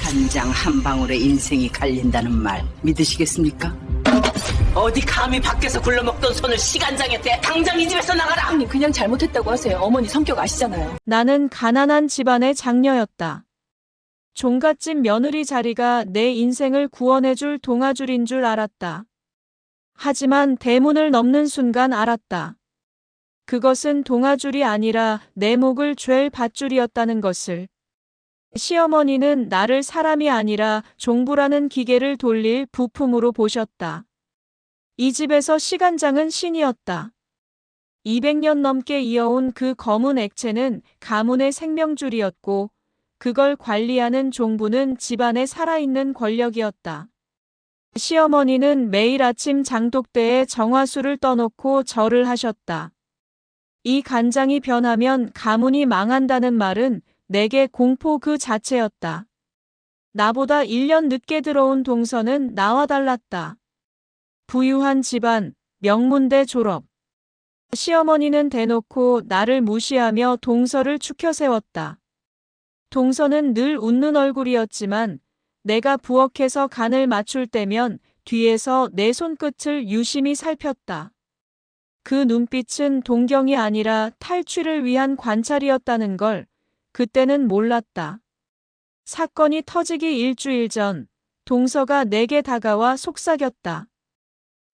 간장 한 방울에 인생이 갈린다는 말 믿으시겠습니까? 어디 감히 밖에서 굴러먹던 손을 시간장에 대 당장 이 집에서 나가라! 형님 그냥 잘못했다고 하세요. 어머니 성격 아시잖아요. 나는 가난한 집안의 장녀였다. 종갓집 며느리 자리가 내 인생을 구원해줄 동아줄인 줄 알았다. 하지만 대문을 넘는 순간 알았다. 그것은 동아줄이 아니라 내 목을 죄일 밧줄이었다는 것을. 시어머니는 나를 사람이 아니라 종부라는 기계를 돌릴 부품으로 보셨다. 이 집에서 시간장은 신이었다. 200년 넘게 이어온 그 검은 액체는 가문의 생명줄이었고 그걸 관리하는 종부는 집안에 살아있는 권력이었다. 시어머니는 매일 아침 장독대에 정화수를 떠놓고 절을 하셨다. 이 간장이 변하면 가문이 망한다는 말은 내게 공포 그 자체였다. 나보다 1년 늦게 들어온 동서는 나와 달랐다. 부유한 집안, 명문대 졸업. 시어머니는 대놓고 나를 무시하며 동서를 추켜 세웠다. 동서는 늘 웃는 얼굴이었지만 내가 부엌에서 간을 맞출 때면 뒤에서 내 손끝을 유심히 살폈다. 그 눈빛은 동경이 아니라 탈취를 위한 관찰이었다는 걸 그때는 몰랐다. 사건이 터지기 일주일 전 동서가 내게 다가와 속삭였다.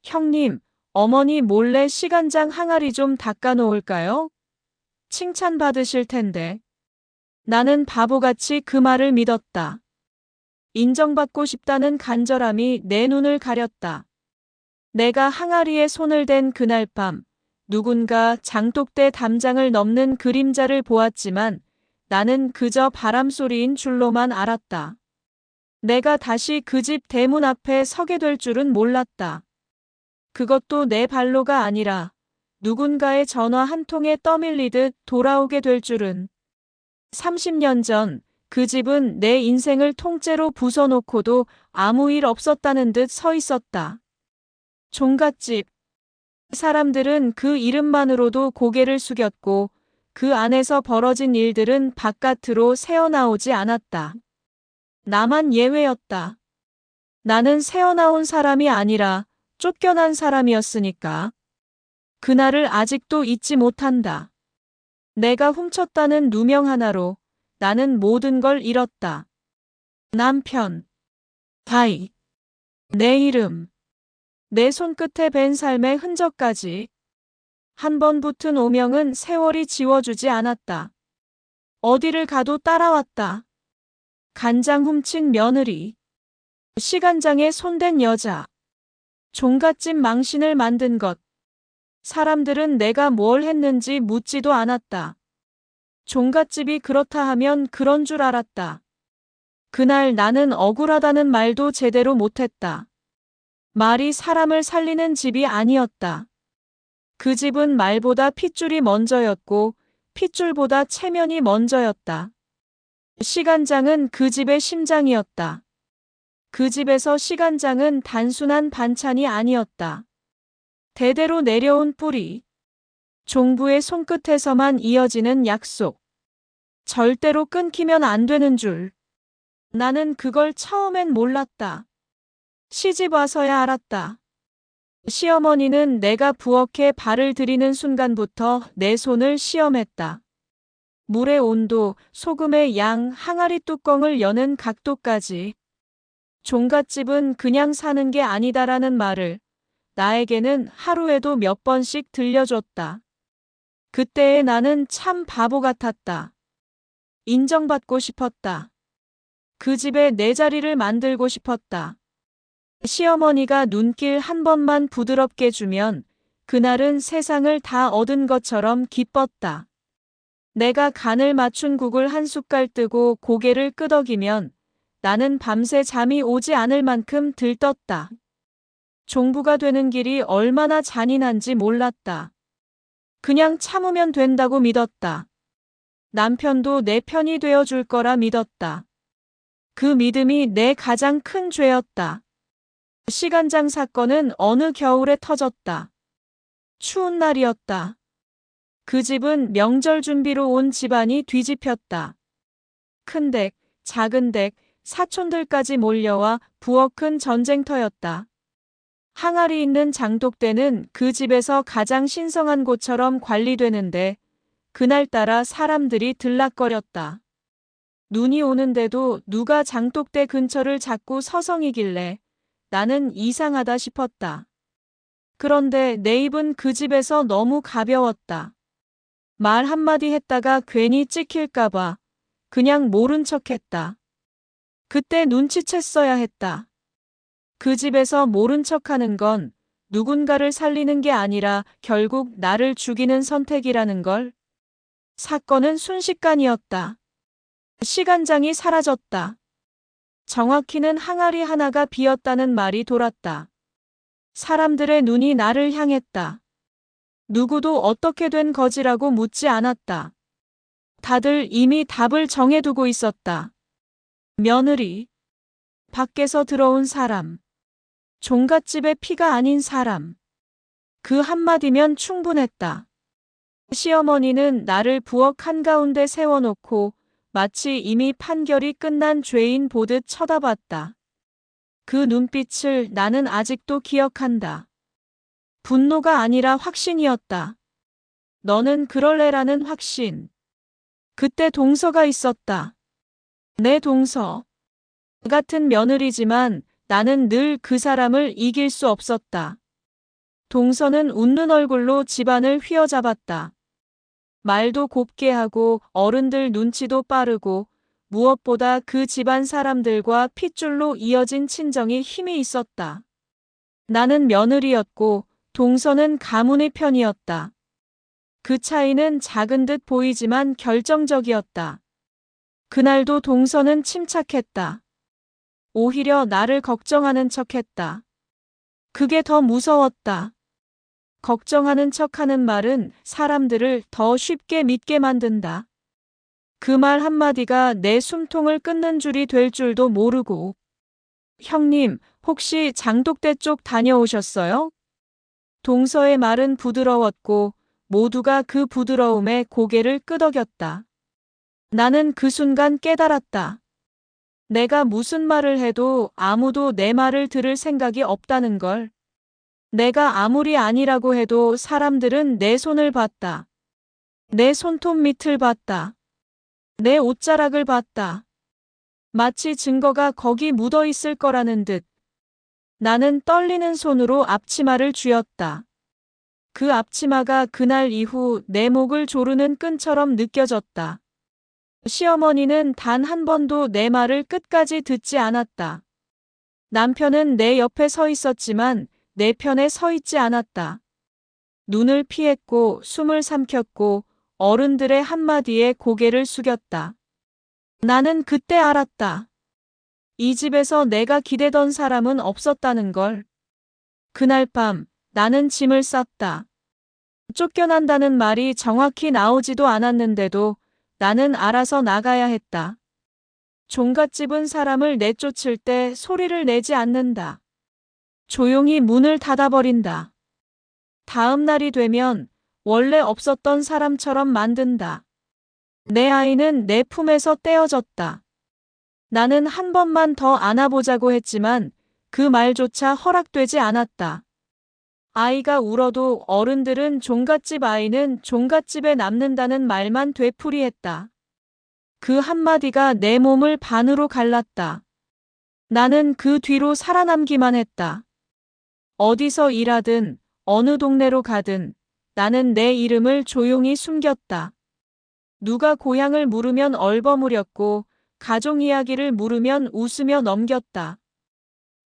형님, 어머니 몰래 시간장 항아리 좀 닦아 놓을까요? 칭찬받으실 텐데. 나는 바보같이 그 말을 믿었다. 인정받고 싶다는 간절함이 내 눈을 가렸다. 내가 항아리에 손을 댄 그날 밤, 누군가 장독대 담장을 넘는 그림자를 보았지만 나는 그저 바람소리인 줄로만 알았다. 내가 다시 그 집 대문 앞에 서게 될 줄은 몰랐다. 그것도 내 발로가 아니라 누군가의 전화 한 통에 떠밀리듯 돌아오게 될 줄은. 30년 전 그 집은 내 인생을 통째로 부숴놓고도 아무 일 없었다는 듯 서 있었다. 종갓집. 사람들은 그 이름만으로도 고개를 숙였고 그 안에서 벌어진 일들은 바깥으로 새어나오지 않았다. 나만 예외였다. 나는 새어나온 사람이 아니라 쫓겨난 사람이었으니까. 그날을 아직도 잊지 못한다. 내가 훔쳤다는 누명 하나로 나는 모든 걸 잃었다. 남편, 아이, 내 이름, 내 손끝에 밴 삶의 흔적까지. 한 번 붙은 오명은 세월이 지워주지 않았다. 어디를 가도 따라왔다. 간장 훔친 며느리, 시간장에 손댄 여자, 종갓집 망신을 만든 것. 사람들은 내가 뭘 했는지 묻지도 않았다. 종갓집이 그렇다 하면 그런 줄 알았다. 그날 나는 억울하다는 말도 제대로 못했다. 말이 사람을 살리는 집이 아니었다. 그 집은 말보다 핏줄이 먼저였고 핏줄보다 체면이 먼저였다. 시간장은 그 집의 심장이었다. 그 집에서 시간장은 단순한 반찬이 아니었다. 대대로 내려온 뿌리. 종부의 손끝에서만 이어지는 약속. 절대로 끊기면 안 되는 줄. 나는 그걸 처음엔 몰랐다. 시집 와서야 알았다. 시어머니는 내가 부엌에 발을 들이는 순간부터 내 손을 시험했다. 물의 온도, 소금의 양, 항아리 뚜껑을 여는 각도까지. 종갓집은 그냥 사는 게 아니다라는 말을 나에게는 하루에도 몇 번씩 들려줬다. 그때의 나는 참 바보 같았다. 인정받고 싶었다. 그 집에 내 자리를 만들고 싶었다. 시어머니가 눈길 한 번만 부드럽게 주면 그날은 세상을 다 얻은 것처럼 기뻤다. 내가 간을 맞춘 국을 한 숟갈 뜨고 고개를 끄덕이면 나는 밤새 잠이 오지 않을 만큼 들떴다. 종부가 되는 길이 얼마나 잔인한지 몰랐다. 그냥 참으면 된다고 믿었다. 남편도 내 편이 되어줄 거라 믿었다. 그 믿음이 내 가장 큰 죄였다. 시간장 사건은 어느 겨울에 터졌다. 추운 날이었다. 그 집은 명절 준비로 온 집안이 뒤집혔다. 큰 댁, 작은 댁, 사촌들까지 몰려와 부엌 큰 전쟁터였다. 항아리 있는 장독대는 그 집에서 가장 신성한 곳처럼 관리되는데 그날따라 사람들이 들락거렸다. 눈이 오는데도 누가 장독대 근처를 자꾸 서성이길래 나는 이상하다 싶었다. 그런데 내 입은 그 집에서 너무 가벼웠다. 말 한마디 했다가 괜히 찍힐까봐 그냥 모른 척했다. 그때 눈치챘어야 했다. 그 집에서 모른 척하는 건 누군가를 살리는 게 아니라 결국 나를 죽이는 선택이라는 걸. 사건은 순식간이었다. 시간장이 사라졌다. 정확히는 항아리 하나가 비었다는 말이 돌았다. 사람들의 눈이 나를 향했다. 누구도 어떻게 된 거지라고 묻지 않았다. 다들 이미 답을 정해두고 있었다. 며느리, 밖에서 들어온 사람, 종갓집의 피가 아닌 사람. 그 한마디면 충분했다. 시어머니는 나를 부엌 한가운데 세워놓고 마치 이미 판결이 끝난 죄인 보듯 쳐다봤다. 그 눈빛을 나는 아직도 기억한다. 분노가 아니라 확신이었다. 너는 그럴 애라는 확신. 그때 동서가 있었다. 내 동서. 같은 며느리지만 나는 늘 그 사람을 이길 수 없었다. 동서는 웃는 얼굴로 집안을 휘어잡았다. 말도 곱게 하고 어른들 눈치도 빠르고 무엇보다 그 집안 사람들과 핏줄로 이어진 친정이 힘이 있었다. 나는 며느리였고 동서는 가문의 편이었다. 그 차이는 작은 듯 보이지만 결정적이었다. 그날도 동서는 침착했다. 오히려 나를 걱정하는 척했다. 그게 더 무서웠다. 걱정하는 척하는 말은 사람들을 더 쉽게 믿게 만든다. 그 말 한마디가 내 숨통을 끊는 줄이 될 줄도 모르고. 형님, 혹시 장독대 쪽 다녀오셨어요? 동서의 말은 부드러웠고 모두가 그 부드러움에 고개를 끄덕였다. 나는 그 순간 깨달았다. 내가 무슨 말을 해도 아무도 내 말을 들을 생각이 없다는 걸. 내가 아무리 아니라고 해도 사람들은 내 손을 봤다. 내 손톱 밑을 봤다. 내 옷자락을 봤다. 마치 증거가 거기 묻어 있을 거라는 듯. 나는 떨리는 손으로 앞치마를 쥐었다. 그 앞치마가 그날 이후 내 목을 조르는 끈처럼 느껴졌다. 시어머니는 단 한 번도 내 말을 끝까지 듣지 않았다. 남편은 내 옆에 서 있었지만 내 편에 서 있지 않았다. 눈을 피했고 숨을 삼켰고 어른들의 한마디에 고개를 숙였다. 나는 그때 알았다. 이 집에서 내가 기대던 사람은 없었다는 걸. 그날 밤 나는 짐을 쌌다. 쫓겨난다는 말이 정확히 나오지도 않았는데도 나는 알아서 나가야 했다. 종갓집은 사람을 내쫓을 때 소리를 내지 않는다. 조용히 문을 닫아버린다. 다음 날이 되면 원래 없었던 사람처럼 만든다. 내 아이는 내 품에서 떼어졌다. 나는 한 번만 더 안아보자고 했지만 그 말조차 허락되지 않았다. 아이가 울어도 어른들은 종갓집 아이는 종갓집에 남는다는 말만 되풀이했다. 그 한마디가 내 몸을 반으로 갈랐다. 나는 그 뒤로 살아남기만 했다. 어디서 일하든 어느 동네로 가든 나는 내 이름을 조용히 숨겼다. 누가 고향을 물으면 얼버무렸고 가족 이야기를 물으면 웃으며 넘겼다.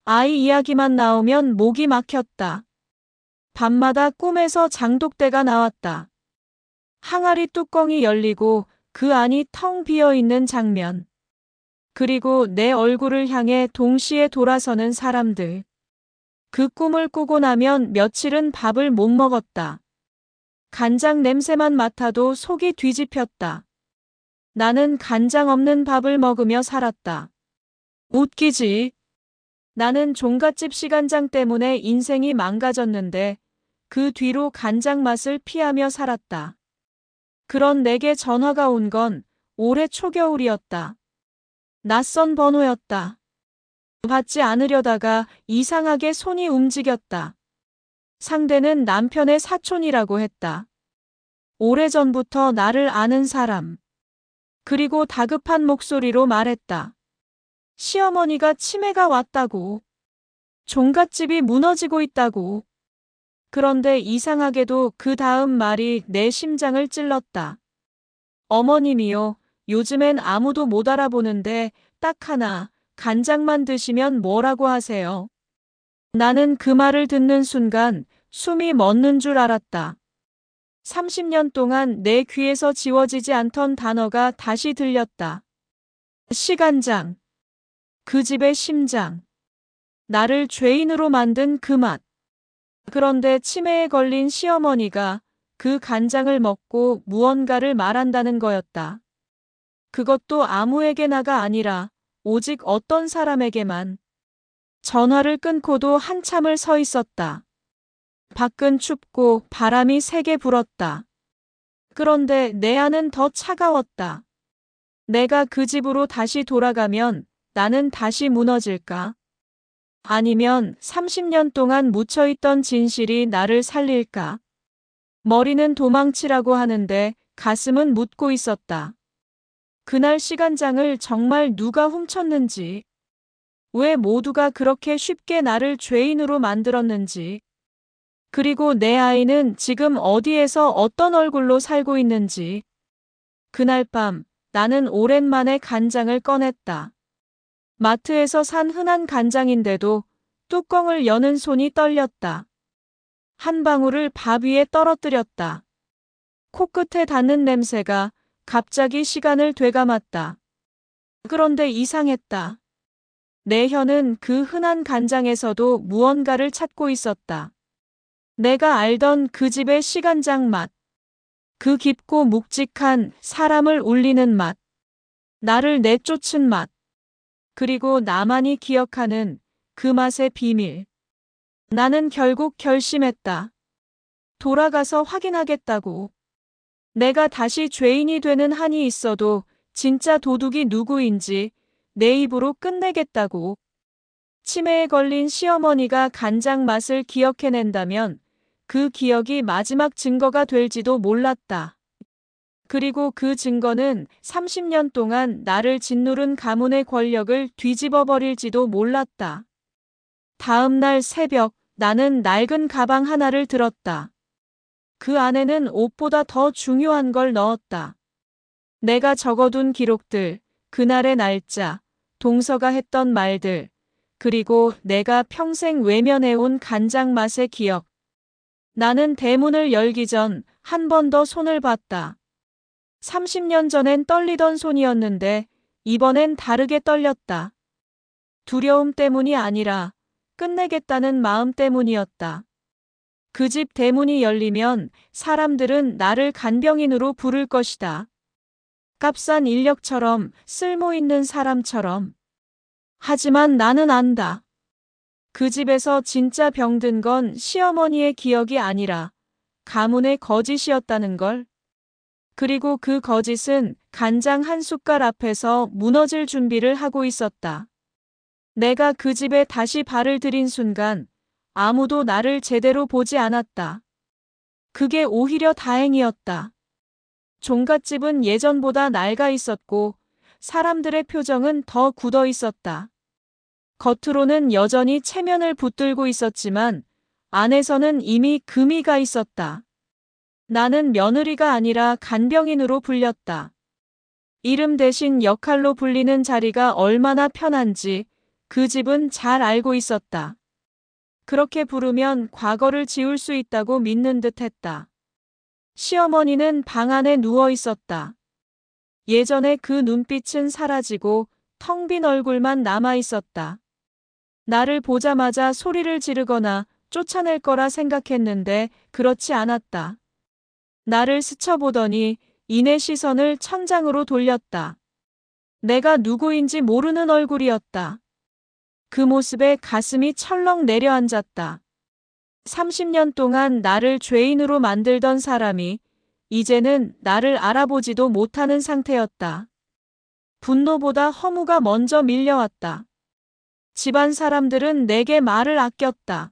아이 이야기만 나오면 목이 막혔다. 밤마다 꿈에서 장독대가 나왔다. 항아리 뚜껑이 열리고 그 안이 텅 비어 있는 장면. 그리고 내 얼굴을 향해 동시에 돌아서는 사람들. 그 꿈을 꾸고 나면 며칠은 밥을 못 먹었다. 간장 냄새만 맡아도 속이 뒤집혔다. 나는 간장 없는 밥을 먹으며 살았다. 웃기지? 나는 종갓집 시간장 때문에 인생이 망가졌는데 그 뒤로 간장 맛을 피하며 살았다. 그런 내게 전화가 온 건 올해 초겨울이었다. 낯선 번호였다. 받지 않으려다가 이상하게 손이 움직였다. 상대는 남편의 사촌이라고 했다. 오래전부터 나를 아는 사람. 그리고 다급한 목소리로 말했다. 시어머니가 치매가 왔다고. 종갓집이 무너지고 있다고. 그런데 이상하게도 그 다음 말이 내 심장을 찔렀다. 어머님이요. 요즘엔 아무도 못 알아보는데 딱 하나, 간장만 드시면 뭐라고 하세요? 나는 그 말을 듣는 순간 숨이 멎는 줄 알았다. 30년 동안 내 귀에서 지워지지 않던 단어가 다시 들렸다. 시간장. 그 집의 심장. 나를 죄인으로 만든 그 맛. 그런데 치매에 걸린 시어머니가 그 간장을 먹고 무언가를 말한다는 거였다. 그것도 아무에게나가 아니라 오직 어떤 사람에게만. 전화를 끊고도 한참을 서 있었다. 밖은 춥고 바람이 세게 불었다. 그런데 내 안은 더 차가웠다. 내가 그 집으로 다시 돌아가면 나는 다시 무너질까? 아니면 30년 동안 묻혀있던 진실이 나를 살릴까? 머리는 도망치라고 하는데 가슴은 묻고 있었다. 그날 시간장을 정말 누가 훔쳤는지, 왜 모두가 그렇게 쉽게 나를 죄인으로 만들었는지, 그리고 내 아이는 지금 어디에서 어떤 얼굴로 살고 있는지. 그날 밤 나는 오랜만에 간장을 꺼냈다. 마트에서 산 흔한 간장인데도 뚜껑을 여는 손이 떨렸다. 한 방울을 밥 위에 떨어뜨렸다. 코끝에 닿는 냄새가 갑자기 시간을 되감았다. 그런데 이상했다. 내 혀는 그 흔한 간장에서도 무언가를 찾고 있었다. 내가 알던 그 집의 시간장 맛. 그 깊고 묵직한 사람을 울리는 맛. 나를 내쫓은 맛. 그리고 나만이 기억하는 그 맛의 비밀. 나는 결국 결심했다. 돌아가서 확인하겠다고. 내가 다시 죄인이 되는 한이 있어도 진짜 도둑이 누구인지 내 입으로 끝내겠다고. 치매에 걸린 시어머니가 간장 맛을 기억해낸다면 그 기억이 마지막 증거가 될지도 몰랐다. 그리고 그 증거는 30년 동안 나를 짓누른 가문의 권력을 뒤집어 버릴지도 몰랐다. 다음 날 새벽 나는 낡은 가방 하나를 들었다. 그 안에는 옷보다 더 중요한 걸 넣었다. 내가 적어둔 기록들, 그날의 날짜, 동서가 했던 말들, 그리고 내가 평생 외면해온 간장 맛의 기억. 나는 대문을 열기 전 한 번 더 손을 봤다. 30년 전엔 떨리던 손이었는데 이번엔 다르게 떨렸다. 두려움 때문이 아니라 끝내겠다는 마음 때문이었다. 그 집 대문이 열리면 사람들은 나를 간병인으로 부를 것이다. 값싼 인력처럼, 쓸모 있는 사람처럼. 하지만 나는 안다. 그 집에서 진짜 병든 건 시어머니의 기억이 아니라 가문의 거짓이었다는 걸. 그리고 그 거짓은 간장 한 숟갈 앞에서 무너질 준비를 하고 있었다. 내가 그 집에 다시 발을 들인 순간 아무도 나를 제대로 보지 않았다. 그게 오히려 다행이었다. 종갓집은 예전보다 낡아 있었고 사람들의 표정은 더 굳어 있었다. 겉으로는 여전히 체면을 붙들고 있었지만 안에서는 이미 금이 가 있었다. 나는 며느리가 아니라 간병인으로 불렸다. 이름 대신 역할로 불리는 자리가 얼마나 편한지 그 집은 잘 알고 있었다. 그렇게 부르면 과거를 지울 수 있다고 믿는 듯 했다. 시어머니는 방 안에 누워 있었다. 예전에 그 눈빛은 사라지고 텅 빈 얼굴만 남아 있었다. 나를 보자마자 소리를 지르거나 쫓아낼 거라 생각했는데 그렇지 않았다. 나를 스쳐보더니 이내 시선을 천장으로 돌렸다. 내가 누구인지 모르는 얼굴이었다. 그 모습에 가슴이 철렁 내려앉았다. 30년 동안 나를 죄인으로 만들던 사람이 이제는 나를 알아보지도 못하는 상태였다. 분노보다 허무가 먼저 밀려왔다. 집안 사람들은 내게 말을 아꼈다.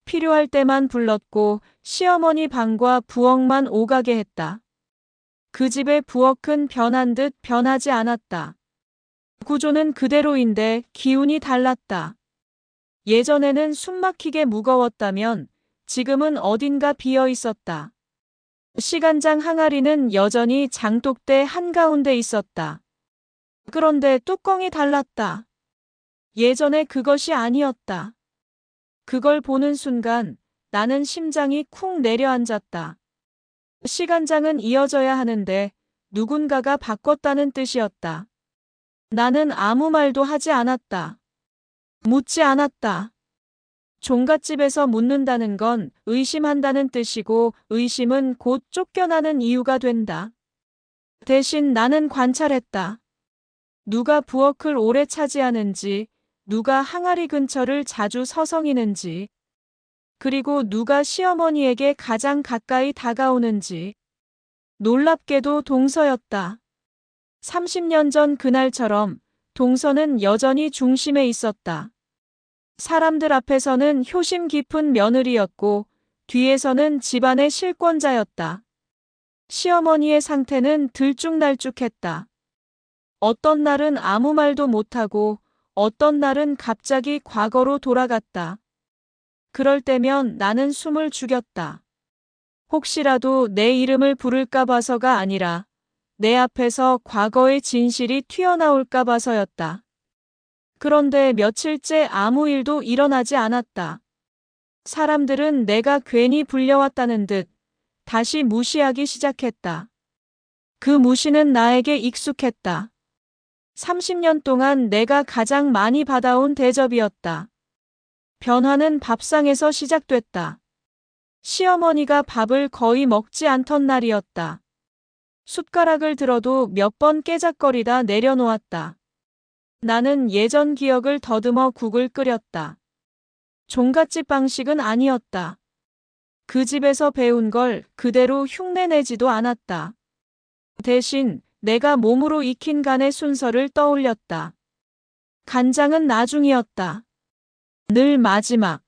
필요할 때만 불렀고 시어머니 방과 부엌만 오가게 했다. 그 집의 부엌은 변한 듯 변하지 않았다. 구조는 그대로인데 기운이 달랐다. 예전에는 숨막히게 무거웠다면 지금은 어딘가 비어 있었다. 시간장 항아리는 여전히 장독대 한가운데 있었다. 그런데 뚜껑이 달랐다. 예전에 그것이 아니었다. 그걸 보는 순간 나는 심장이 쿵 내려앉았다. 시간장은 이어져야 하는데 누군가가 바꿨다는 뜻이었다. 나는 아무 말도 하지 않았다. 묻지 않았다. 종갓집에서 묻는다는 건 의심한다는 뜻이고 의심은 곧 쫓겨나는 이유가 된다. 대신 나는 관찰했다. 누가 부엌을 오래 차지하는지, 누가 항아리 근처를 자주 서성이는지, 그리고 누가 시어머니에게 가장 가까이 다가오는지. 놀랍게도 동서였다. 30년 전 그날처럼 동서는 여전히 중심에 있었다. 사람들 앞에서는 효심 깊은 며느리였고 뒤에서는 집안의 실권자였다. 시어머니의 상태는 들쭉날쭉했다. 어떤 날은 아무 말도 못하고 어떤 날은 갑자기 과거로 돌아갔다. 그럴 때면 나는 숨을 죽였다. 혹시라도 내 이름을 부를까 봐서가 아니라 내 앞에서 과거의 진실이 튀어나올까 봐서였다. 그런데 며칠째 아무 일도 일어나지 않았다. 사람들은 내가 괜히 불려왔다는 듯 다시 무시하기 시작했다. 그 무시는 나에게 익숙했다. 30년 동안 내가 가장 많이 받아온 대접이었다. 변화는 밥상에서 시작됐다. 시어머니가 밥을 거의 먹지 않던 날이었다. 숟가락을 들어도 몇 번 깨작거리다 내려놓았다. 나는 예전 기억을 더듬어 국을 끓였다. 종갓집 방식은 아니었다. 그 집에서 배운 걸 그대로 흉내내지도 않았다. 대신 내가 몸으로 익힌 간의 순서를 떠올렸다. 간장은 나중이었다. 늘 마지막.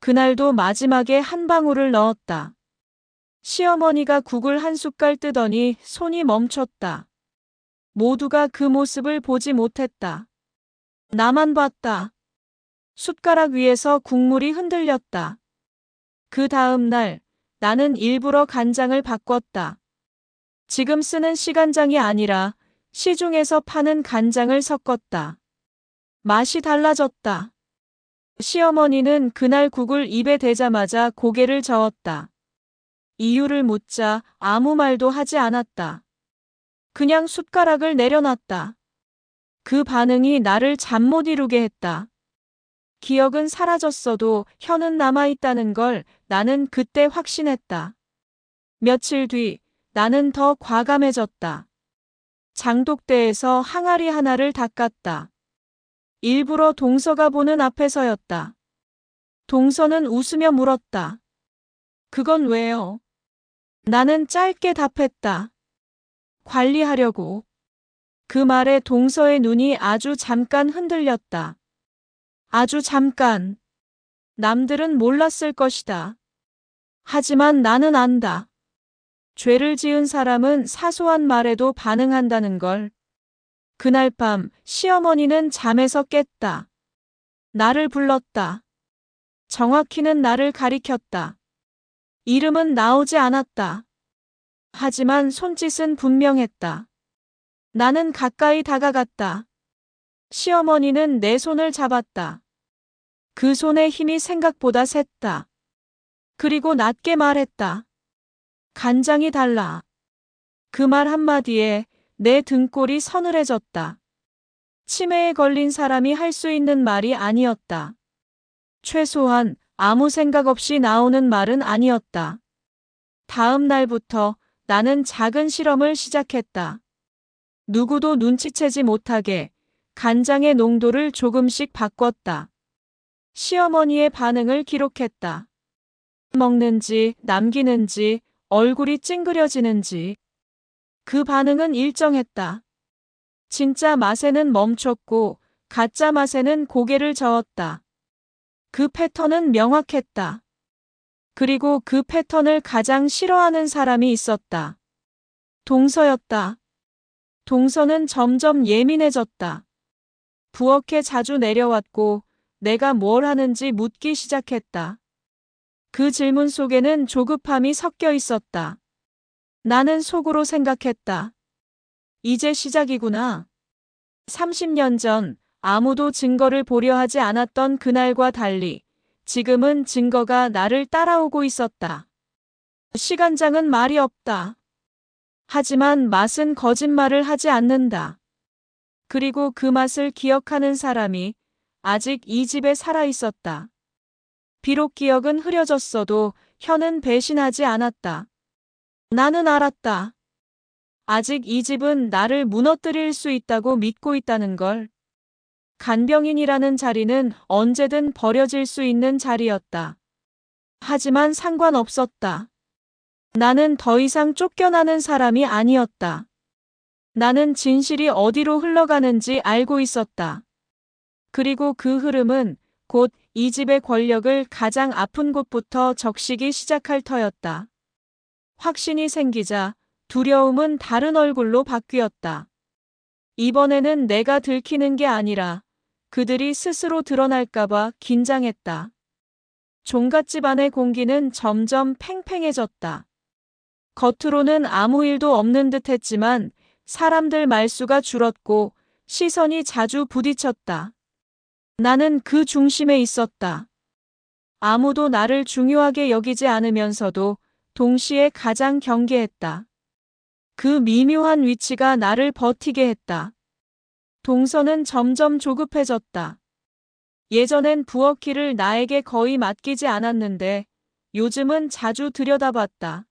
그날도 마지막에 한 방울을 넣었다. 시어머니가 국을 한 숟갈 뜨더니 손이 멈췄다. 모두가 그 모습을 보지 못했다. 나만 봤다. 숟가락 위에서 국물이 흔들렸다. 그 다음 날 나는 일부러 간장을 바꿨다. 지금 쓰는 시간장이 아니라 시중에서 파는 간장을 섞었다. 맛이 달라졌다. 시어머니는 그날 국을 입에 대자마자 고개를 저었다. 이유를 묻자 아무 말도 하지 않았다. 그냥 숟가락을 내려놨다. 그 반응이 나를 잠 못 이루게 했다. 기억은 사라졌어도 혀는 남아있다는 걸 나는 그때 확신했다. 며칠 뒤 나는 더 과감해졌다. 장독대에서 항아리 하나를 닦았다. 일부러 동서가 보는 앞에서였다. 동서는 웃으며 물었다. 그건 왜요? 나는 짧게 답했다. 관리하려고. 그 말에 동서의 눈이 아주 잠깐 흔들렸다. 아주 잠깐. 남들은 몰랐을 것이다. 하지만 나는 안다. 죄를 지은 사람은 사소한 말에도 반응한다는 걸. 그날 밤 시어머니는 잠에서 깼다. 나를 불렀다. 정확히는 나를 가리켰다. 이름은 나오지 않았다. 하지만 손짓은 분명했다. 나는 가까이 다가갔다. 시어머니는 내 손을 잡았다. 그 손의 힘이 생각보다 셌다. 그리고 낮게 말했다. 간장이 달라. 그 말 한마디에 내 등골이 서늘해졌다. 치매에 걸린 사람이 할 수 있는 말이 아니었다. 최소한 아무 생각 없이 나오는 말은 아니었다. 다음 날부터 나는 작은 실험을 시작했다. 누구도 눈치채지 못하게 간장의 농도를 조금씩 바꿨다. 시어머니의 반응을 기록했다. 먹는지, 남기는지, 얼굴이 찡그려지는지. 그 반응은 일정했다. 진짜 맛에는 멈췄고 가짜 맛에는 고개를 저었다. 그 패턴은 명확했다. 그리고 그 패턴을 가장 싫어하는 사람이 있었다. 동서였다. 동서는 점점 예민해졌다. 부엌에 자주 내려왔고 내가 뭘 하는지 묻기 시작했다. 그 질문 속에는 조급함이 섞여 있었다. 나는 속으로 생각했다. 이제 시작이구나. 30년 전 아무도 증거를 보려 하지 않았던 그날과 달리 지금은 증거가 나를 따라오고 있었다. 시간장은 말이 없다. 하지만 맛은 거짓말을 하지 않는다. 그리고 그 맛을 기억하는 사람이 아직 이 집에 살아 있었다. 비록 기억은 흐려졌어도 혀는 배신하지 않았다. 나는 알았다. 아직 이 집은 나를 무너뜨릴 수 있다고 믿고 있다는 걸. 간병인이라는 자리는 언제든 버려질 수 있는 자리였다. 하지만 상관없었다. 나는 더 이상 쫓겨나는 사람이 아니었다. 나는 진실이 어디로 흘러가는지 알고 있었다. 그리고 그 흐름은 곧 이 집의 권력을 가장 아픈 곳부터 적시기 시작할 터였다. 확신이 생기자 두려움은 다른 얼굴로 바뀌었다. 이번에는 내가 들키는 게 아니라 그들이 스스로 드러날까봐 긴장했다. 종갓집 안의 공기는 점점 팽팽해졌다. 겉으로는 아무 일도 없는 듯 했지만 사람들 말수가 줄었고 시선이 자주 부딪혔다. 나는 그 중심에 있었다. 아무도 나를 중요하게 여기지 않으면서도 동시에 가장 경계했다. 그 미묘한 위치가 나를 버티게 했다. 동서는 점점 조급해졌다. 예전엔 부엌일을 나에게 거의 맡기지 않았는데 요즘은 자주 들여다봤다.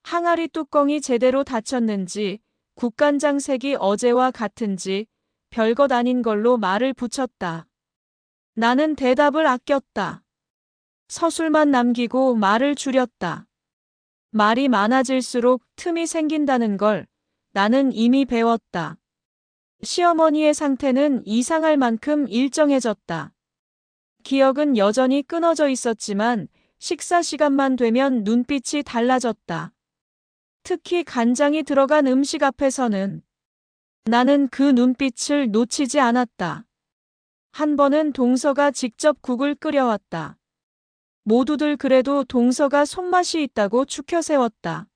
항아리 뚜껑이 제대로 닫혔는지, 국간장 색이 어제와 같은지 별것 아닌 걸로 말을 붙였다. 나는 대답을 아꼈다. 서술만 남기고 말을 줄였다. 말이 많아질수록 틈이 생긴다는 걸 나는 이미 배웠다. 시어머니의 상태는 이상할 만큼 일정해졌다. 기억은 여전히 끊어져 있었지만 식사 시간만 되면 눈빛이 달라졌다. 특히 간장이 들어간 음식 앞에서는 나는 그 눈빛을 놓치지 않았다. 한 번은 동서가 직접 국을 끓여왔다. 모두들 그래도 동서가 손맛이 있다고 추켜 세웠다.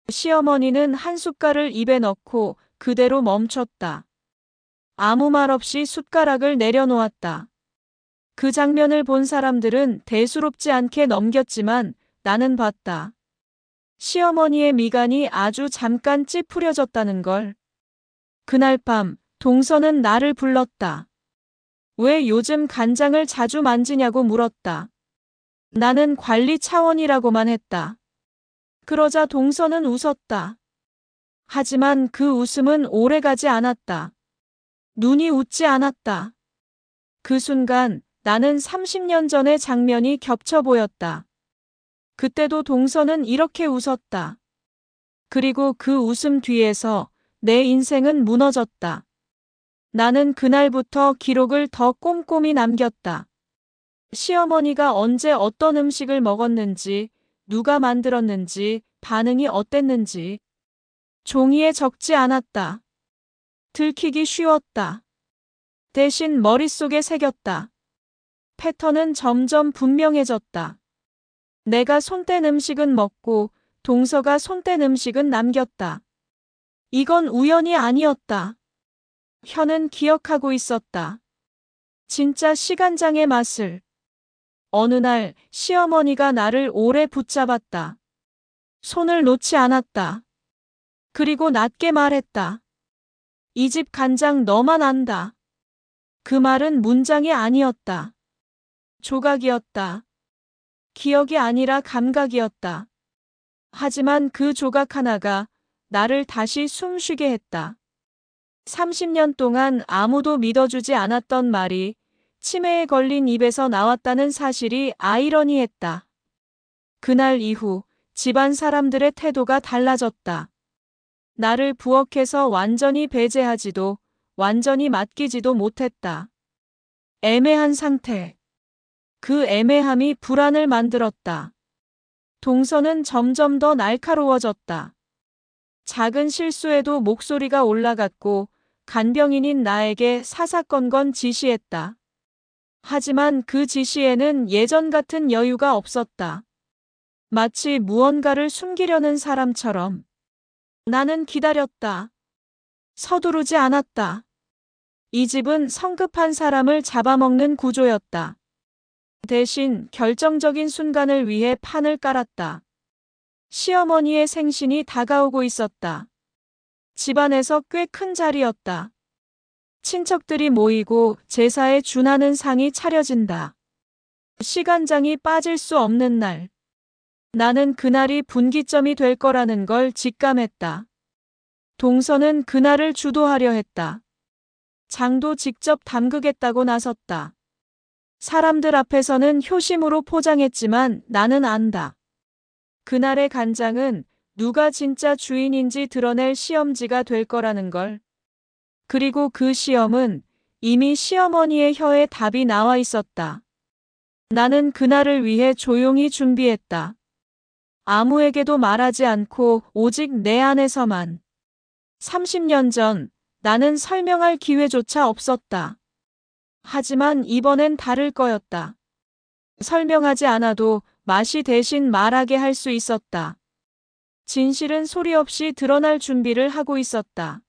시어머니는 한 숟갈을 입에 넣고 그대로 멈췄다. 아무 말 없이 숟가락을 내려놓았다. 그 장면을 본 사람들은 대수롭지 않게 넘겼지만 나는 봤다. 시어머니의 미간이 아주 잠깐 찌푸려졌다는 걸. 그날 밤 동서는 나를 불렀다. 왜 요즘 간장을 자주 만지냐고 물었다. 나는 관리 차원이라고만 했다. 그러자 동서는 웃었다. 하지만 그 웃음은 오래가지 않았다. 눈이 웃지 않았다. 그 순간 나는 30년 전의 장면이 겹쳐 보였다. 그때도 동서는 이렇게 웃었다. 그리고 그 웃음 뒤에서 내 인생은 무너졌다. 나는 그날부터 기록을 더 꼼꼼히 남겼다. 시어머니가 언제 어떤 음식을 먹었는지, 누가 만들었는지, 반응이 어땠는지. 종이에 적지 않았다. 들키기 쉬웠다. 대신 머릿속에 새겼다. 패턴은 점점 분명해졌다. 내가 손뗀 음식은 먹고 동서가 손뗀 음식은 남겼다. 이건 우연이 아니었다. 혀는 기억하고 있었다. 진짜 시간장의 맛을. 어느 날 시어머니가 나를 오래 붙잡았다. 손을 놓지 않았다. 그리고 낮게 말했다. 이 집 간장 너만 안다. 그 말은 문장이 아니었다. 조각이었다. 기억이 아니라 감각이었다. 하지만 그 조각 하나가 나를 다시 숨쉬게 했다. 30년 동안 아무도 믿어주지 않았던 말이 치매에 걸린 입에서 나왔다는 사실이 아이러니했다. 그날 이후 집안 사람들의 태도가 달라졌다. 나를 부엌에서 완전히 배제하지도 완전히 맡기지도 못했다. 애매한 상태. 그 애매함이 불안을 만들었다. 동서는 점점 더 날카로워졌다. 작은 실수에도 목소리가 올라갔고 간병인인 나에게 사사건건 지시했다. 하지만 그 지시에는 예전 같은 여유가 없었다. 마치 무언가를 숨기려는 사람처럼. 나는 기다렸다. 서두르지 않았다. 이 집은 성급한 사람을 잡아먹는 구조였다. 대신 결정적인 순간을 위해 판을 깔았다. 시어머니의 생신이 다가오고 있었다. 집안에서 꽤 큰 자리였다. 친척들이 모이고 제사에 준하는 상이 차려진다. 시간장이 빠질 수 없는 날. 나는 그날이 분기점이 될 거라는 걸 직감했다. 동서는 그날을 주도하려 했다. 장도 직접 담그겠다고 나섰다. 사람들 앞에서는 효심으로 포장했지만 나는 안다. 그날의 간장은 누가 진짜 주인인지 드러낼 시험지가 될 거라는 걸. 그리고 그 시험은 이미 시어머니의 혀에 답이 나와 있었다. 나는 그날을 위해 조용히 준비했다. 아무에게도 말하지 않고 오직 내 안에서만. 30년 전 나는 설명할 기회조차 없었다. 하지만 이번엔 다를 거였다. 설명하지 않아도 맛이 대신 말하게 할 수 있었다. 진실은 소리 없이 드러날 준비를 하고 있었다.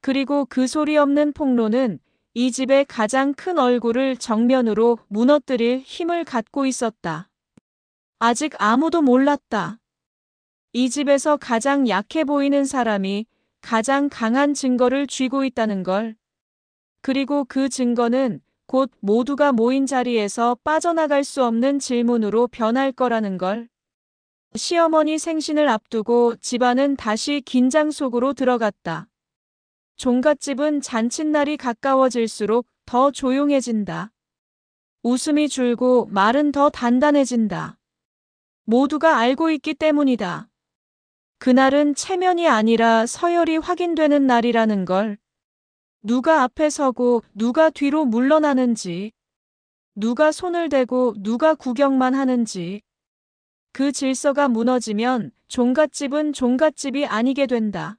그리고 그 소리 없는 폭로는 이 집의 가장 큰 얼굴을 정면으로 무너뜨릴 힘을 갖고 있었다. 아직 아무도 몰랐다. 이 집에서 가장 약해 보이는 사람이 가장 강한 증거를 쥐고 있다는 걸. 그리고 그 증거는 곧 모두가 모인 자리에서 빠져나갈 수 없는 질문으로 변할 거라는 걸. 시어머니 생신을 앞두고 집안은 다시 긴장 속으로 들어갔다. 종갓집은 잔칫날이 가까워질수록 더 조용해진다. 웃음이 줄고 말은 더 단단해진다. 모두가 알고 있기 때문이다. 그날은 체면이 아니라 서열이 확인되는 날이라는 걸. 누가 앞에 서고 누가 뒤로 물러나는지, 누가 손을 대고 누가 구경만 하는지. 그 질서가 무너지면 종갓집은 종갓집이 아니게 된다.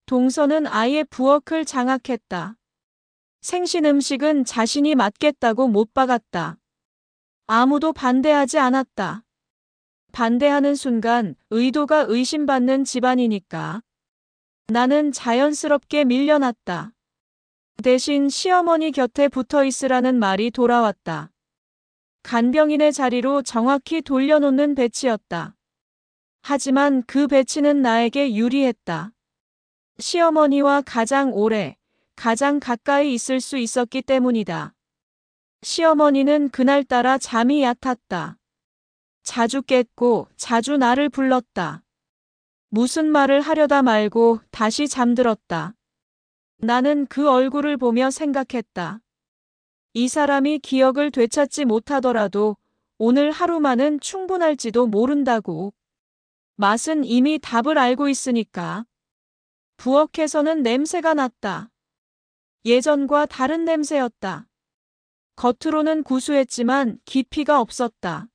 동서는 아예 부엌을 장악했다. 생신 음식은 자신이 맡겠다고 못 박았다. 아무도 반대하지 않았다. 반대하는 순간 의도가 의심받는 집안이니까. 나는 자연스럽게 밀려났다. 대신 시어머니 곁에 붙어 있으라는 말이 돌아왔다. 간병인의 자리로 정확히 돌려놓는 배치였다. 하지만 그 배치는 나에게 유리했다. 시어머니와 가장 오래, 가장 가까이 있을 수 있었기 때문이다. 시어머니는 그날따라 잠이 얕았다. 자주 깼고 자주 나를 불렀다. 무슨 말을 하려다 말고 다시 잠들었다. 나는 그 얼굴을 보며 생각했다. 이 사람이 기억을 되찾지 못하더라도 오늘 하루만은 충분할지도 모른다고. 맛은 이미 답을 알고 있으니까. 부엌에서는 냄새가 났다. 예전과 다른 냄새였다. 겉으로는 구수했지만 깊이가 없었다.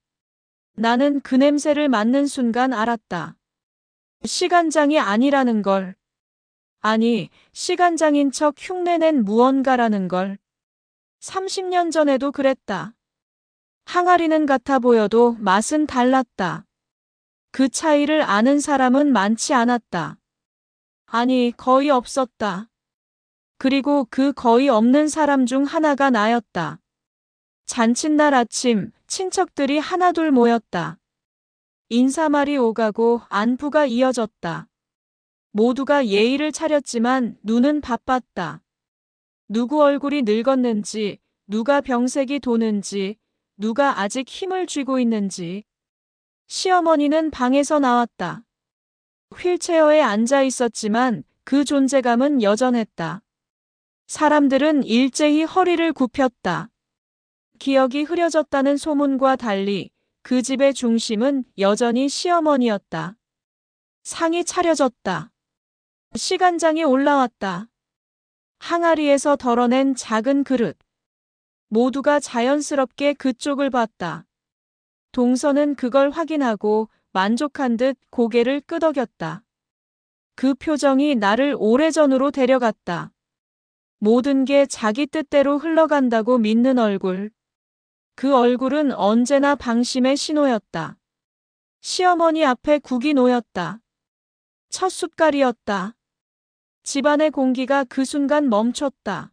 나는 그 냄새를 맡는 순간 알았다. 시간장이 아니라는 걸. 아니, 시간장인 척 흉내낸 무언가라는 걸. 30년 전에도 그랬다. 항아리는 같아 보여도 맛은 달랐다. 그 차이를 아는 사람은 많지 않았다. 아니, 거의 없었다. 그리고 그 거의 없는 사람 중 하나가 나였다. 잔칫날 아침, 친척들이 하나둘 모였다. 인사말이 오가고 안부가 이어졌다. 모두가 예의를 차렸지만 눈은 바빴다. 누구 얼굴이 늙었는지, 누가 병색이 도는지, 누가 아직 힘을 쥐고 있는지. 시어머니는 방에서 나왔다. 휠체어에 앉아 있었지만 그 존재감은 여전했다. 사람들은 일제히 허리를 굽혔다. 기억이 흐려졌다는 소문과 달리 그 집의 중심은 여전히 시어머니였다. 상이 차려졌다. 시간장이 올라왔다. 항아리에서 덜어낸 작은 그릇. 모두가 자연스럽게 그쪽을 봤다. 동서는 그걸 확인하고 만족한 듯 고개를 끄덕였다. 그 표정이 나를 오래전으로 데려갔다. 모든 게 자기 뜻대로 흘러간다고 믿는 얼굴. 그 얼굴은 언제나 방심의 신호였다. 시어머니 앞에 국이 놓였다. 첫 숟갈이었다. 집안의 공기가 그 순간 멈췄다.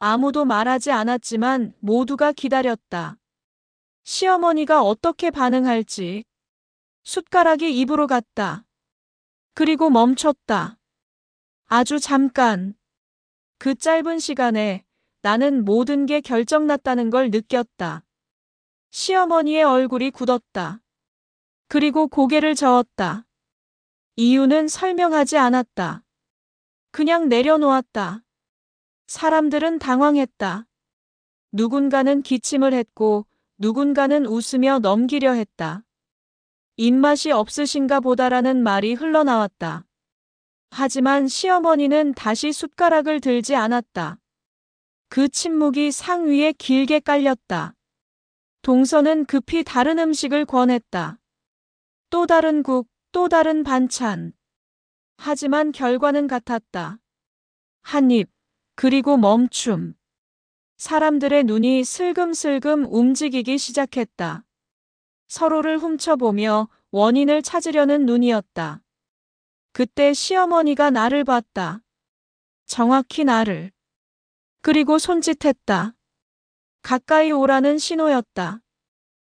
아무도 말하지 않았지만 모두가 기다렸다. 시어머니가 어떻게 반응할지. 숟가락이 입으로 갔다. 그리고 멈췄다. 아주 잠깐. 그 짧은 시간에 나는 모든 게 결정났다는 걸 느꼈다. 시어머니의 얼굴이 굳었다. 그리고 고개를 저었다. 이유는 설명하지 않았다. 그냥 내려놓았다. 사람들은 당황했다. 누군가는 기침을 했고 누군가는 웃으며 넘기려 했다. 입맛이 없으신가 보다라는 말이 흘러나왔다. 하지만 시어머니는 다시 숟가락을 들지 않았다. 그 침묵이 상 위에 길게 깔렸다. 동서는 급히 다른 음식을 권했다. 또 다른 국, 또 다른 반찬. 하지만 결과는 같았다. 한 입, 그리고 멈춤. 사람들의 눈이 슬금슬금 움직이기 시작했다. 서로를 훔쳐보며 원인을 찾으려는 눈이었다. 그때 시어머니가 나를 봤다. 정확히 나를. 그리고 손짓했다. 가까이 오라는 신호였다.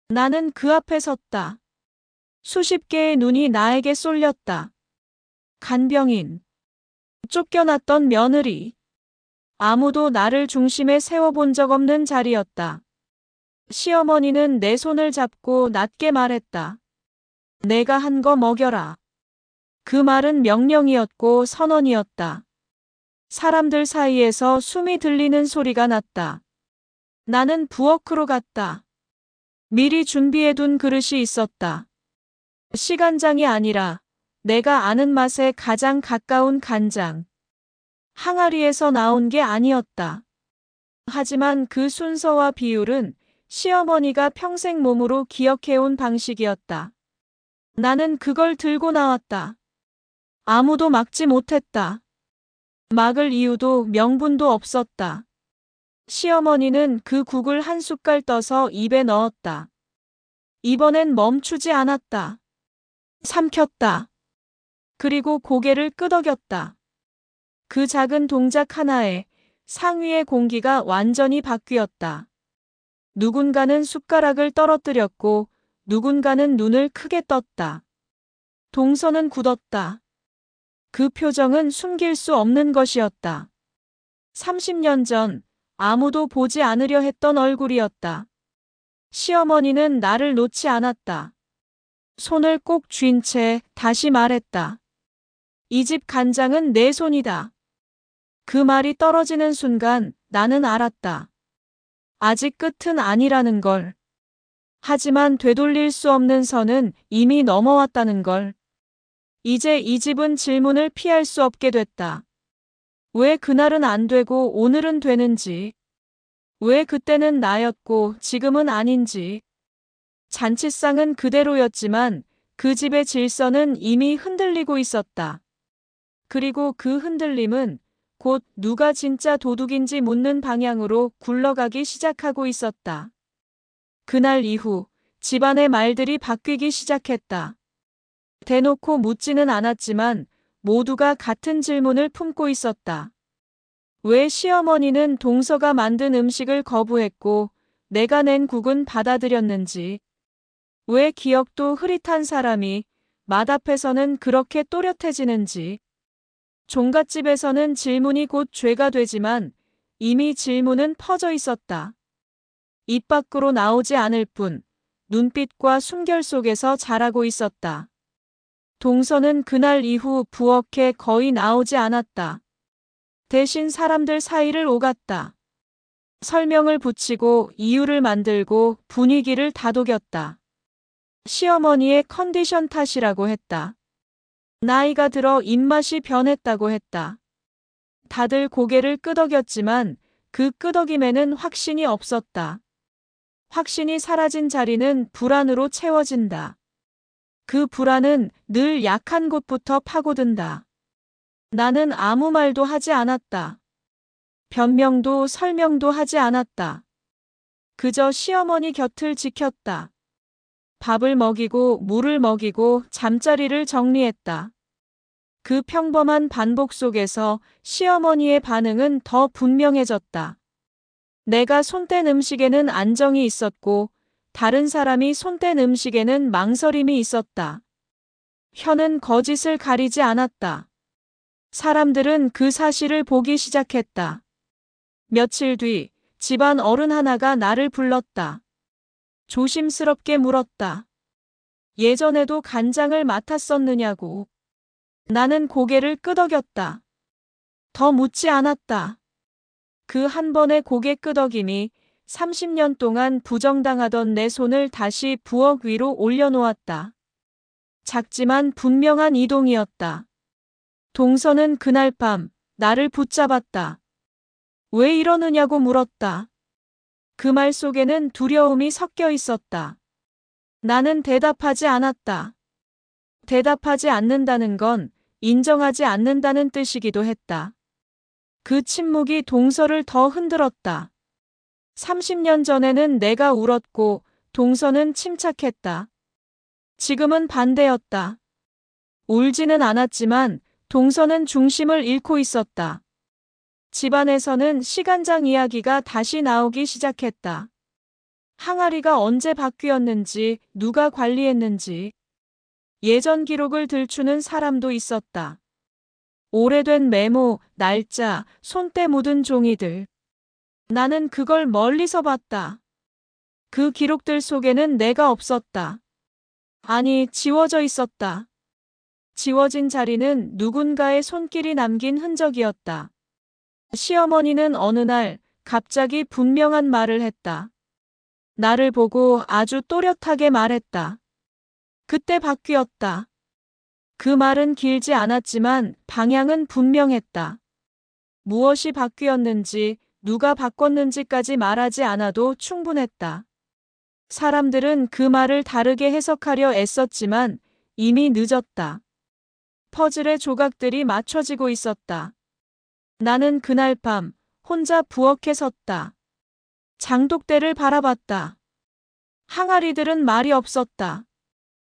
나는 그 앞에 섰다. 수십 개의 눈이 나에게 쏠렸다. 간병인. 쫓겨났던 며느리. 아무도 나를 중심에 세워본 적 없는 자리였다. 시어머니는 내 손을 잡고 낮게 말했다. 내가 한 거 먹여라. 그 말은 명령이었고 선언이었다. 사람들 사이에서 숨이 들리는 소리가 났다. 나는 부엌으로 갔다. 미리 준비해둔 그릇이 있었다. 시간장이 아니라 내가 아는 맛에 가장 가까운 간장. 항아리에서 나온 게 아니었다. 하지만 그 순서와 비율은 시어머니가 평생 몸으로 기억해온 방식이었다. 나는 그걸 들고 나왔다. 아무도 막지 못했다. 막을 이유도 명분도 없었다. 시어머니는 그 국을 한 숟갈 떠서 입에 넣었다. 이번엔 멈추지 않았다. 삼켰다. 그리고 고개를 끄덕였다. 그 작은 동작 하나에 상위의 공기가 완전히 바뀌었다. 누군가는 숟가락을 떨어뜨렸고 누군가는 눈을 크게 떴다. 동서는 굳었다. 그 표정은 숨길 수 없는 것이었다. 30년 전 아무도 보지 않으려 했던 얼굴이었다. 시어머니는 나를 놓지 않았다. 손을 꼭 쥔 채 다시 말했다. 이 집 간장은 내 손이다. 그 말이 떨어지는 순간 나는 알았다. 아직 끝은 아니라는 걸. 하지만 되돌릴 수 없는 선은 이미 넘어왔다는 걸. 이제 이 집은 질문을 피할 수 없게 됐다. 왜 그날은 안 되고 오늘은 되는지. 왜 그때는 나였고 지금은 아닌지. 잔치상은 그대로였지만 그 집의 질서는 이미 흔들리고 있었다. 그리고 그 흔들림은 곧 누가 진짜 도둑인지 묻는 방향으로 굴러가기 시작하고 있었다. 그날 이후 집안의 말들이 바뀌기 시작했다. 대놓고 묻지는 않았지만 모두가 같은 질문을 품고 있었다. 왜 시어머니는 동서가 만든 음식을 거부했고 내가 낸 국은 받아들였는지. 왜 기억도 흐릿한 사람이 맛 앞에서는 그렇게 또렷해지는지. 종갓집에서는 질문이 곧 죄가 되지만 이미 질문은 퍼져 있었다. 입 밖으로 나오지 않을 뿐 눈빛과 숨결 속에서 자라고 있었다. 동서는 그날 이후 부엌에 거의 나오지 않았다. 대신 사람들 사이를 오갔다. 설명을 붙이고 이유를 만들고 분위기를 다독였다. 시어머니의 컨디션 탓이라고 했다. 나이가 들어 입맛이 변했다고 했다. 다들 고개를 끄덕였지만 그 끄덕임에는 확신이 없었다. 확신이 사라진 자리는 불안으로 채워진다. 그 불안은 늘 약한 곳부터 파고든다. 나는 아무 말도 하지 않았다. 변명도 설명도 하지 않았다. 그저 시어머니 곁을 지켰다. 밥을 먹이고 물을 먹이고 잠자리를 정리했다. 그 평범한 반복 속에서 시어머니의 반응은 더 분명해졌다. 내가 손댄 음식에는 안정이 있었고 다른 사람이 손댄 음식에는 망설임이 있었다. 혀는 거짓을 가리지 않았다. 사람들은 그 사실을 보기 시작했다. 며칠 뒤 집안 어른 하나가 나를 불렀다. 조심스럽게 물었다. 예전에도 간장을 맡았었느냐고. 나는 고개를 끄덕였다. 더 묻지 않았다. 그 한 번의 고개 끄덕임이 30년 동안 부정당하던 내 손을 다시 부엌 위로 올려놓았다. 작지만 분명한 이동이었다. 동서는 그날 밤 나를 붙잡았다. 왜 이러느냐고 물었다. 그 말 속에는 두려움이 섞여 있었다. 나는 대답하지 않았다. 대답하지 않는다는 건 인정하지 않는다는 뜻이기도 했다. 그 침묵이 동서를 더 흔들었다. 30년 전에는 내가 울었고 동서는 침착했다. 지금은 반대였다. 울지는 않았지만 동서는 중심을 잃고 있었다. 집안에서는 시간장 이야기가 다시 나오기 시작했다. 항아리가 언제 바뀌었는지, 누가 관리했는지. 예전 기록을 들추는 사람도 있었다. 오래된 메모, 날짜, 손때 묻은 종이들. 나는 그걸 멀리서 봤다. 그 기록들 속에는 내가 없었다. 아니, 지워져 있었다. 지워진 자리는 누군가의 손길이 남긴 흔적이었다. 시어머니는 어느 날 갑자기 분명한 말을 했다. 나를 보고 아주 또렷하게 말했다. 그때 바뀌었다. 그 말은 길지 않았지만 방향은 분명했다. 무엇이 바뀌었는지, 누가 바꿨는지까지 말하지 않아도 충분했다. 사람들은 그 말을 다르게 해석하려 애썼지만 이미 늦었다. 퍼즐의 조각들이 맞춰지고 있었다. 나는 그날 밤 혼자 부엌에 섰다. 장독대를 바라봤다. 항아리들은 말이 없었다.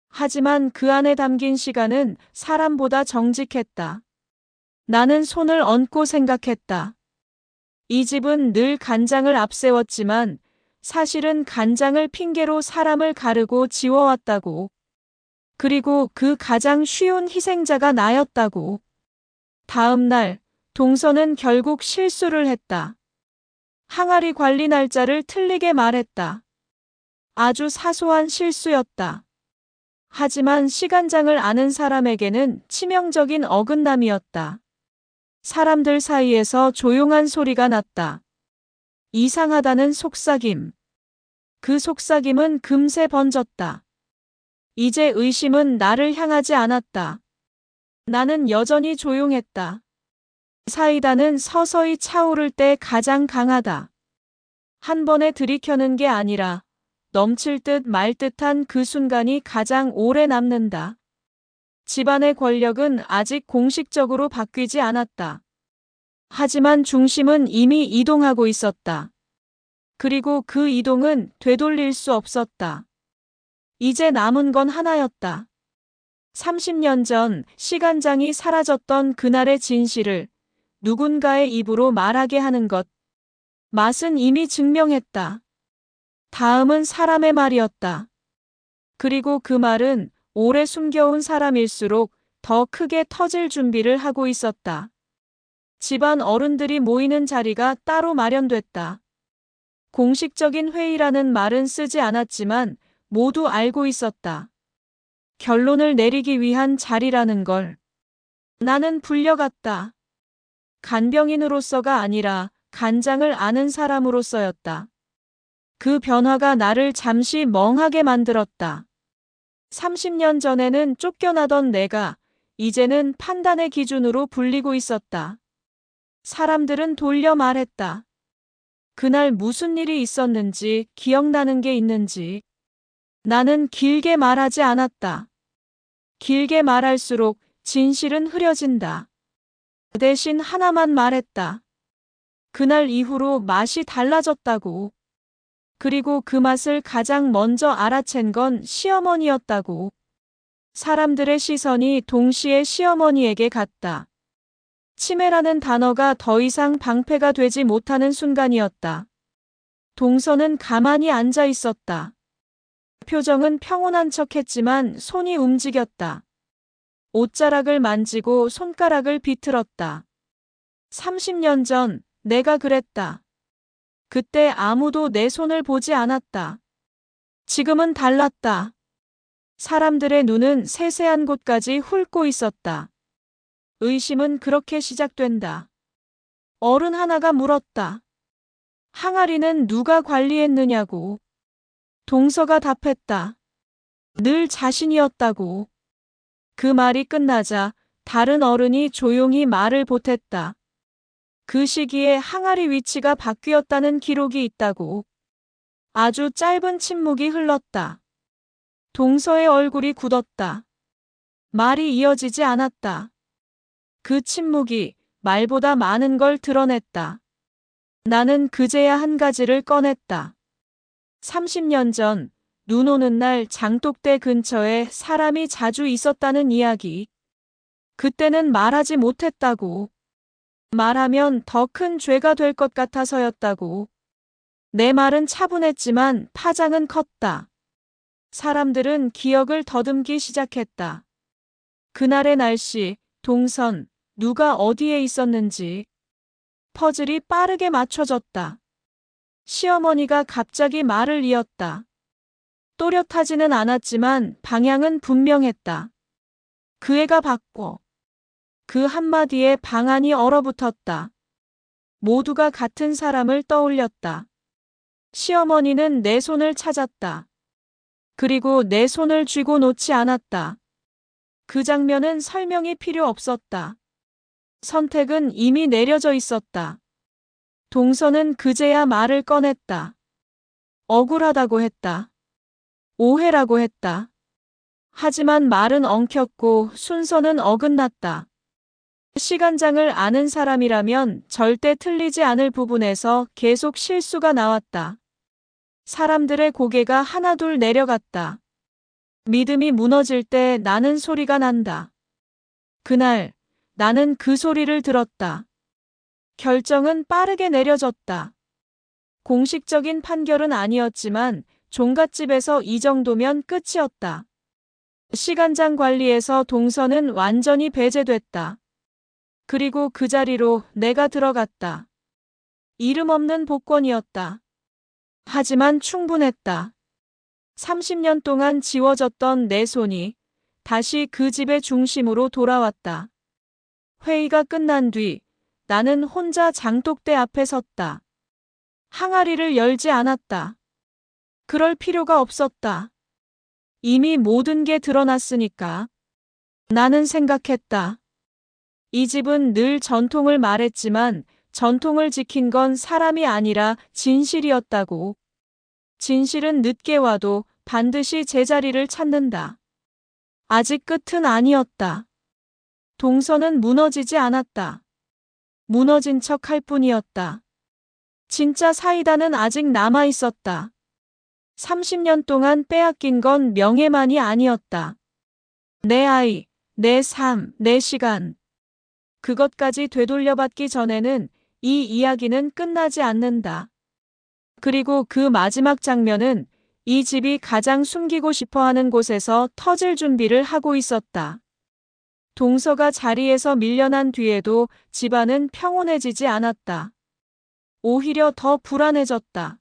하지만 그 안에 담긴 시간은 사람보다 정직했다. 나는 손을 얹고 생각했다. 이 집은 늘 간장을 앞세웠지만 사실은 간장을 핑계로 사람을 가르고 지워왔다고. 그리고 그 가장 쉬운 희생자가 나였다고. 다음 날 동서는 결국 실수를 했다. 항아리 관리 날짜를 틀리게 말했다. 아주 사소한 실수였다. 하지만 시간장을 아는 사람에게는 치명적인 어긋남이었다. 사람들 사이에서 조용한 소리가 났다. 이상하다는 속삭임. 그 속삭임은 금세 번졌다. 이제 의심은 나를 향하지 않았다. 나는 여전히 조용했다. 사이다는 서서히 차오를 때 가장 강하다. 한 번에 들이켜는 게 아니라 넘칠 듯 말 듯한 그 순간이 가장 오래 남는다. 집안의 권력은 아직 공식적으로 바뀌지 않았다. 하지만 중심은 이미 이동하고 있었다. 그리고 그 이동은 되돌릴 수 없었다. 이제 남은 건 하나였다. 30년 전 시간장이 사라졌던 그날의 진실을 누군가의 입으로 말하게 하는 것. 맛은 이미 증명했다. 다음은 사람의 말이었다. 그리고 그 말은 오래 숨겨온 사람일수록 더 크게 터질 준비를 하고 있었다. 집안 어른들이 모이는 자리가 따로 마련됐다. 공식적인 회의라는 말은 쓰지 않았지만 모두 알고 있었다. 결론을 내리기 위한 자리라는 걸. 나는 불려갔다. 간병인으로서가 아니라 간장을 아는 사람으로서였다. 그 변화가 나를 잠시 멍하게 만들었다. 30년 전에는 쫓겨나던 내가 이제는 판단의 기준으로 불리고 있었다. 사람들은 돌려 말했다. 그날 무슨 일이 있었는지 기억나는 게 있는지. 나는 길게 말하지 않았다. 길게 말할수록 진실은 흐려진다. 대신 하나만 말했다. 그날 이후로 맛이 달라졌다고. 그리고 그 맛을 가장 먼저 알아챈 건 시어머니였다고. 사람들의 시선이 동시에 시어머니에게 갔다. 치매라는 단어가 더 이상 방패가 되지 못하는 순간이었다. 동서는 가만히 앉아 있었다. 표정은 평온한 척했지만 손이 움직였다. 옷자락을 만지고 손가락을 비틀었다. 30년 전 내가 그랬다. 그때 아무도 내 손을 보지 않았다. 지금은 달랐다. 사람들의 눈은 세세한 곳까지 훑고 있었다. 의심은 그렇게 시작된다. 어른 하나가 물었다. 항아리는 누가 관리했느냐고. 동서가 답했다. 늘 자신이었다고. 그 말이 끝나자 다른 어른이 조용히 말을 보탰다. 그 시기에 항아리 위치가 바뀌었다는 기록이 있다고. 아주 짧은 침묵이 흘렀다. 동서의 얼굴이 굳었다. 말이 이어지지 않았다. 그 침묵이 말보다 많은 걸 드러냈다. 나는 그제야 한 가지를 꺼냈다. 30년 전 눈 오는 날 장독대 근처에 사람이 자주 있었다는 이야기. 그때는 말하지 못했다고. 말하면 더 큰 죄가 될 것 같아서였다고. 내 말은 차분했지만 파장은 컸다. 사람들은 기억을 더듬기 시작했다. 그날의 날씨, 동선, 누가 어디에 있었는지. 퍼즐이 빠르게 맞춰졌다. 시어머니가 갑자기 말을 이었다. 또렷하지는 않았지만 방향은 분명했다. 그 애가 바꿔. 그 한마디에 방안이 얼어붙었다. 모두가 같은 사람을 떠올렸다. 시어머니는 내 손을 찾았다. 그리고 내 손을 쥐고 놓지 않았다. 그 장면은 설명이 필요 없었다. 선택은 이미 내려져 있었다. 동서는 그제야 말을 꺼냈다. 억울하다고 했다. 오해라고 했다. 하지만 말은 엉켰고 순서는 어긋났다. 시간장을 아는 사람이라면 절대 틀리지 않을 부분에서 계속 실수가 나왔다. 사람들의 고개가 하나둘 내려갔다. 믿음이 무너질 때 나는 소리가 난다. 그날 나는 그 소리를 들었다. 결정은 빠르게 내려졌다. 공식적인 판결은 아니었지만 종갓집에서 이 정도면 끝이었다. 시간장 관리에서 동서는 완전히 배제됐다. 그리고 그 자리로 내가 들어갔다. 이름 없는 복권이었다. 하지만 충분했다. 30년 동안 지워졌던 내 손이 다시 그 집의 중심으로 돌아왔다. 회의가 끝난 뒤 나는 혼자 장독대 앞에 섰다. 항아리를 열지 않았다. 그럴 필요가 없었다. 이미 모든 게 드러났으니까. 나는 생각했다. 이 집은 늘 전통을 말했지만 전통을 지킨 건 사람이 아니라 진실이었다고. 진실은 늦게 와도 반드시 제자리를 찾는다. 아직 끝은 아니었다. 동서는 무너지지 않았다. 무너진 척 할 뿐이었다. 진짜 사이다는 아직 남아 있었다. 30년 동안 빼앗긴 건 명예만이 아니었다. 내 아이, 내 삶, 내 시간. 그것까지 되돌려받기 전에는 이 이야기는 끝나지 않는다. 그리고 그 마지막 장면은 이 집이 가장 숨기고 싶어하는 곳에서 터질 준비를 하고 있었다. 동서가 자리에서 밀려난 뒤에도 집안은 평온해지지 않았다. 오히려 더 불안해졌다.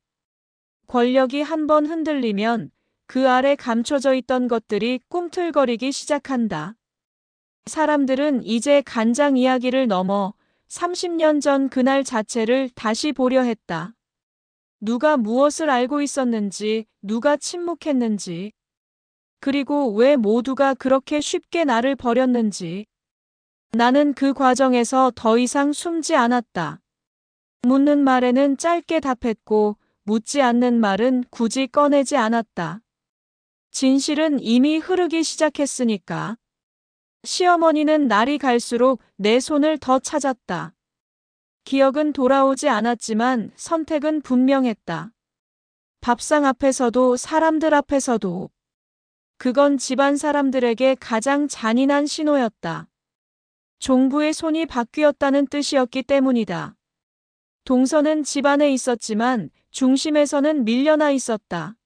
권력이 한번 흔들리면 그 아래 감춰져 있던 것들이 꿈틀거리기 시작한다. 사람들은 이제 간장 이야기를 넘어 30년 전 그날 자체를 다시 보려 했다. 누가 무엇을 알고 있었는지, 누가 침묵했는지, 그리고 왜 모두가 그렇게 쉽게 나를 버렸는지. 나는 그 과정에서 더 이상 숨지 않았다. 묻는 말에는 짧게 답했고 묻지 않는 말은 굳이 꺼내지 않았다. 진실은 이미 흐르기 시작했으니까. 시어머니는 날이 갈수록 내 손을 더 찾았다. 기억은 돌아오지 않았지만 선택은 분명했다. 밥상 앞에서도 사람들 앞에서도. 그건 집안 사람들에게 가장 잔인한 신호였다. 종부의 손이 바뀌었다는 뜻이었기 때문이다. 동서는 집안에 있었지만 중심에서는 밀려나 있었다.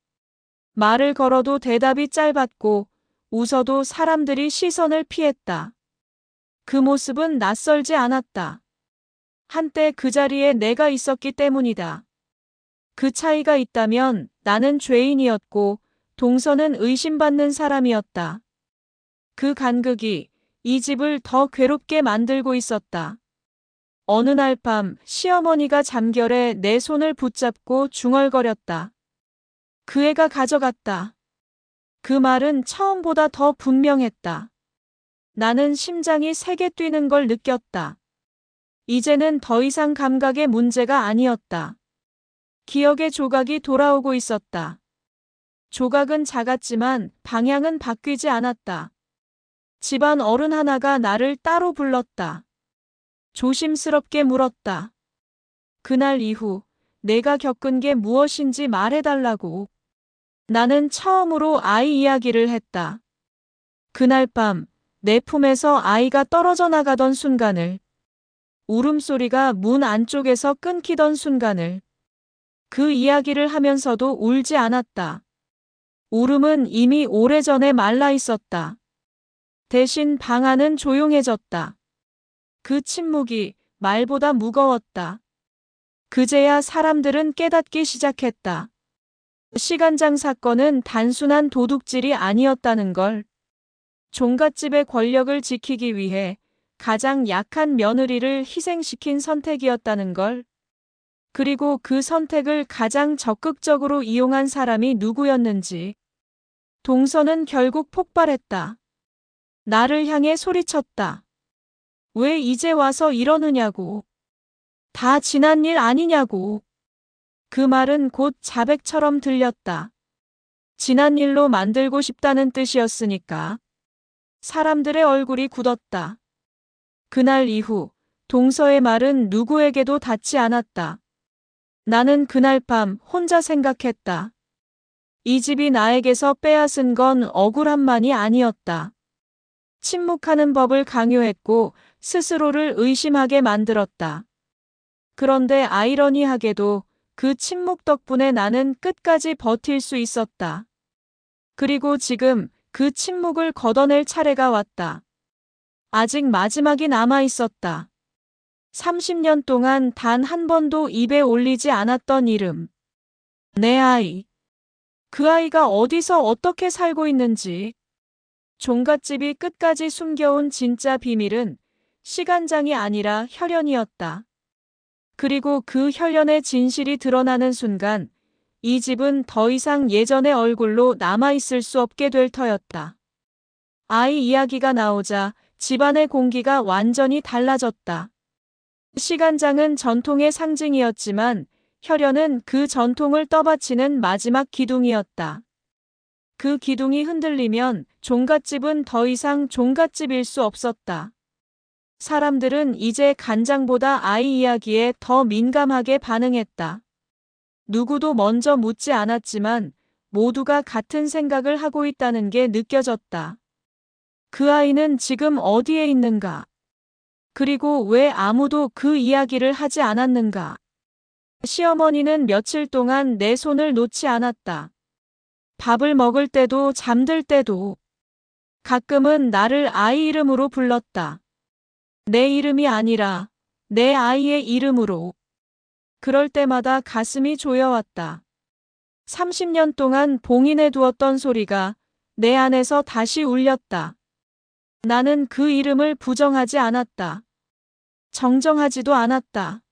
말을 걸어도 대답이 짧았고 웃어도 사람들이 시선을 피했다. 그 모습은 낯설지 않았다. 한때 그 자리에 내가 있었기 때문이다. 그 차이가 있다면 나는 죄인이었고 동서는 의심받는 사람이었다. 그 간극이 이 집을 더 괴롭게 만들고 있었다. 어느 날 밤 시어머니가 잠결에 내 손을 붙잡고 중얼거렸다. 그 애가 가져갔다. 그 말은 처음보다 더 분명했다. 나는 심장이 세게 뛰는 걸 느꼈다. 이제는 더 이상 감각의 문제가 아니었다. 기억의 조각이 돌아오고 있었다. 조각은 작았지만 방향은 바뀌지 않았다. 집안 어른 하나가 나를 따로 불렀다. 조심스럽게 물었다. 그날 이후 내가 겪은 게 무엇인지 말해달라고. 나는 처음으로 아이 이야기를 했다. 그날 밤 내 품에서 아이가 떨어져 나가던 순간을, 울음소리가 문 안쪽에서 끊기던 순간을, 그 이야기를 하면서도 울지 않았다. 울음은 이미 오래전에 말라 있었다. 대신 방 안은 조용해졌다. 그 침묵이 말보다 무거웠다. 그제야 사람들은 깨닫기 시작했다. 시간장 사건은 단순한 도둑질이 아니었다는 걸. 종갓집의 권력을 지키기 위해 가장 약한 며느리를 희생시킨 선택이었다는 걸. 그리고 그 선택을 가장 적극적으로 이용한 사람이 누구였는지. 동서는 결국 폭발했다. 나를 향해 소리쳤다. 왜 이제 와서 이러느냐고. 다 지난 일 아니냐고. 그 말은 곧 자백처럼 들렸다. 지난 일로 만들고 싶다는 뜻이었으니까. 사람들의 얼굴이 굳었다. 그날 이후 동서의 말은 누구에게도 닿지 않았다. 나는 그날 밤 혼자 생각했다. 이 집이 나에게서 빼앗은 건 억울함만이 아니었다. 침묵하는 법을 강요했고 스스로를 의심하게 만들었다. 그런데 아이러니하게도 그 침묵 덕분에 나는 끝까지 버틸 수 있었다. 그리고 지금 그 침묵을 걷어낼 차례가 왔다. 아직 마지막이 남아 있었다. 30년 동안 단 한 번도 입에 올리지 않았던 이름. 내 아이. 그 아이가 어디서 어떻게 살고 있는지. 종갓집이 끝까지 숨겨온 진짜 비밀은 시간장이 아니라 혈연이었다. 그리고 그 혈연의 진실이 드러나는 순간 이 집은 더 이상 예전의 얼굴로 남아있을 수 없게 될 터였다. 아이 이야기가 나오자 집안의 공기가 완전히 달라졌다. 시간장은 전통의 상징이었지만 혈연은 그 전통을 떠받치는 마지막 기둥이었다. 그 기둥이 흔들리면 종갓집은 더 이상 종갓집일 수 없었다. 사람들은 이제 간장보다 아이 이야기에 더 민감하게 반응했다. 누구도 먼저 묻지 않았지만 모두가 같은 생각을 하고 있다는 게 느껴졌다. 그 아이는 지금 어디에 있는가? 그리고 왜 아무도 그 이야기를 하지 않았는가? 시어머니는 며칠 동안 내 손을 놓지 않았다. 밥을 먹을 때도 잠들 때도. 가끔은 나를 아이 이름으로 불렀다. 내 이름이 아니라 내 아이의 이름으로. 그럴 때마다 가슴이 조여왔다. 30년 동안 봉인해 두었던 소리가 내 안에서 다시 울렸다. 나는 그 이름을 부정하지 않았다. 정정하지도 않았다.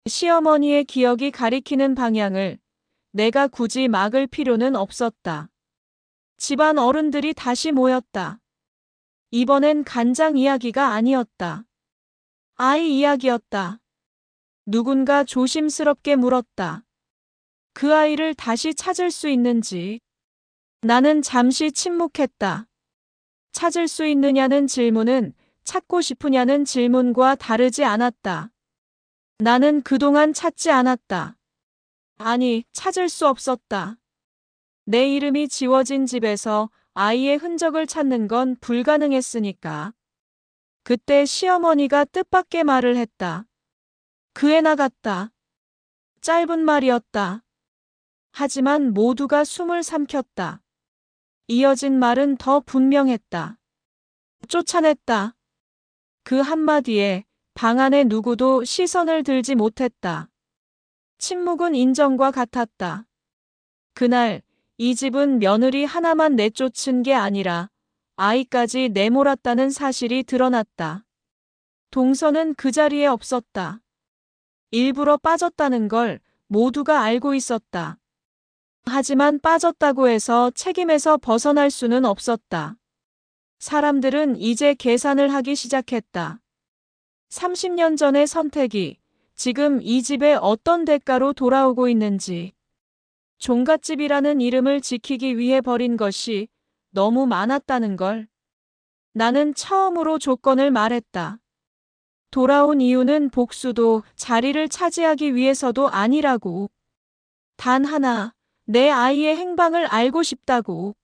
시어머니의 기억이 가리키는 방향을 내가 굳이 막을 필요는 없었다. 집안 어른들이 다시 모였다. 이번엔 간장 이야기가 아니었다. 아이 이야기였다. 누군가 조심스럽게 물었다. 그 아이를 다시 찾을 수 있는지. 나는 잠시 침묵했다. 찾을 수 있느냐는 질문은 찾고 싶으냐는 질문과 다르지 않았다. 나는 그동안 찾지 않았다. 아니, 찾을 수 없었다. 내 이름이 지워진 집에서 아이의 흔적을 찾는 건 불가능했으니까. 그때 시어머니가 뜻밖의 말을 했다. 그 애 나갔다. 짧은 말이었다. 하지만 모두가 숨을 삼켰다. 이어진 말은 더 분명했다. 쫓아냈다. 그 한마디에 방 안에 누구도 시선을 들지 못했다. 침묵은 인정과 같았다. 그날 이 집은 며느리 하나만 내쫓은 게 아니라 아이까지 내몰았다는 사실이 드러났다. 동서는 그 자리에 없었다. 일부러 빠졌다는 걸 모두가 알고 있었다. 하지만 빠졌다고 해서 책임에서 벗어날 수는 없었다. 사람들은 이제 계산을 하기 시작했다. 30년 전의 선택이 지금 이 집에 어떤 대가로 돌아오고 있는지. 종갓집이라는 이름을 지키기 위해 버린 것이 너무 많았다는 걸. 나는 처음으로 조건을 말했다. 돌아온 이유는 복수도 자리를 차지하기 위해서도 아니라고. 단 하나, 내 아이의 행방을 알고 싶다고.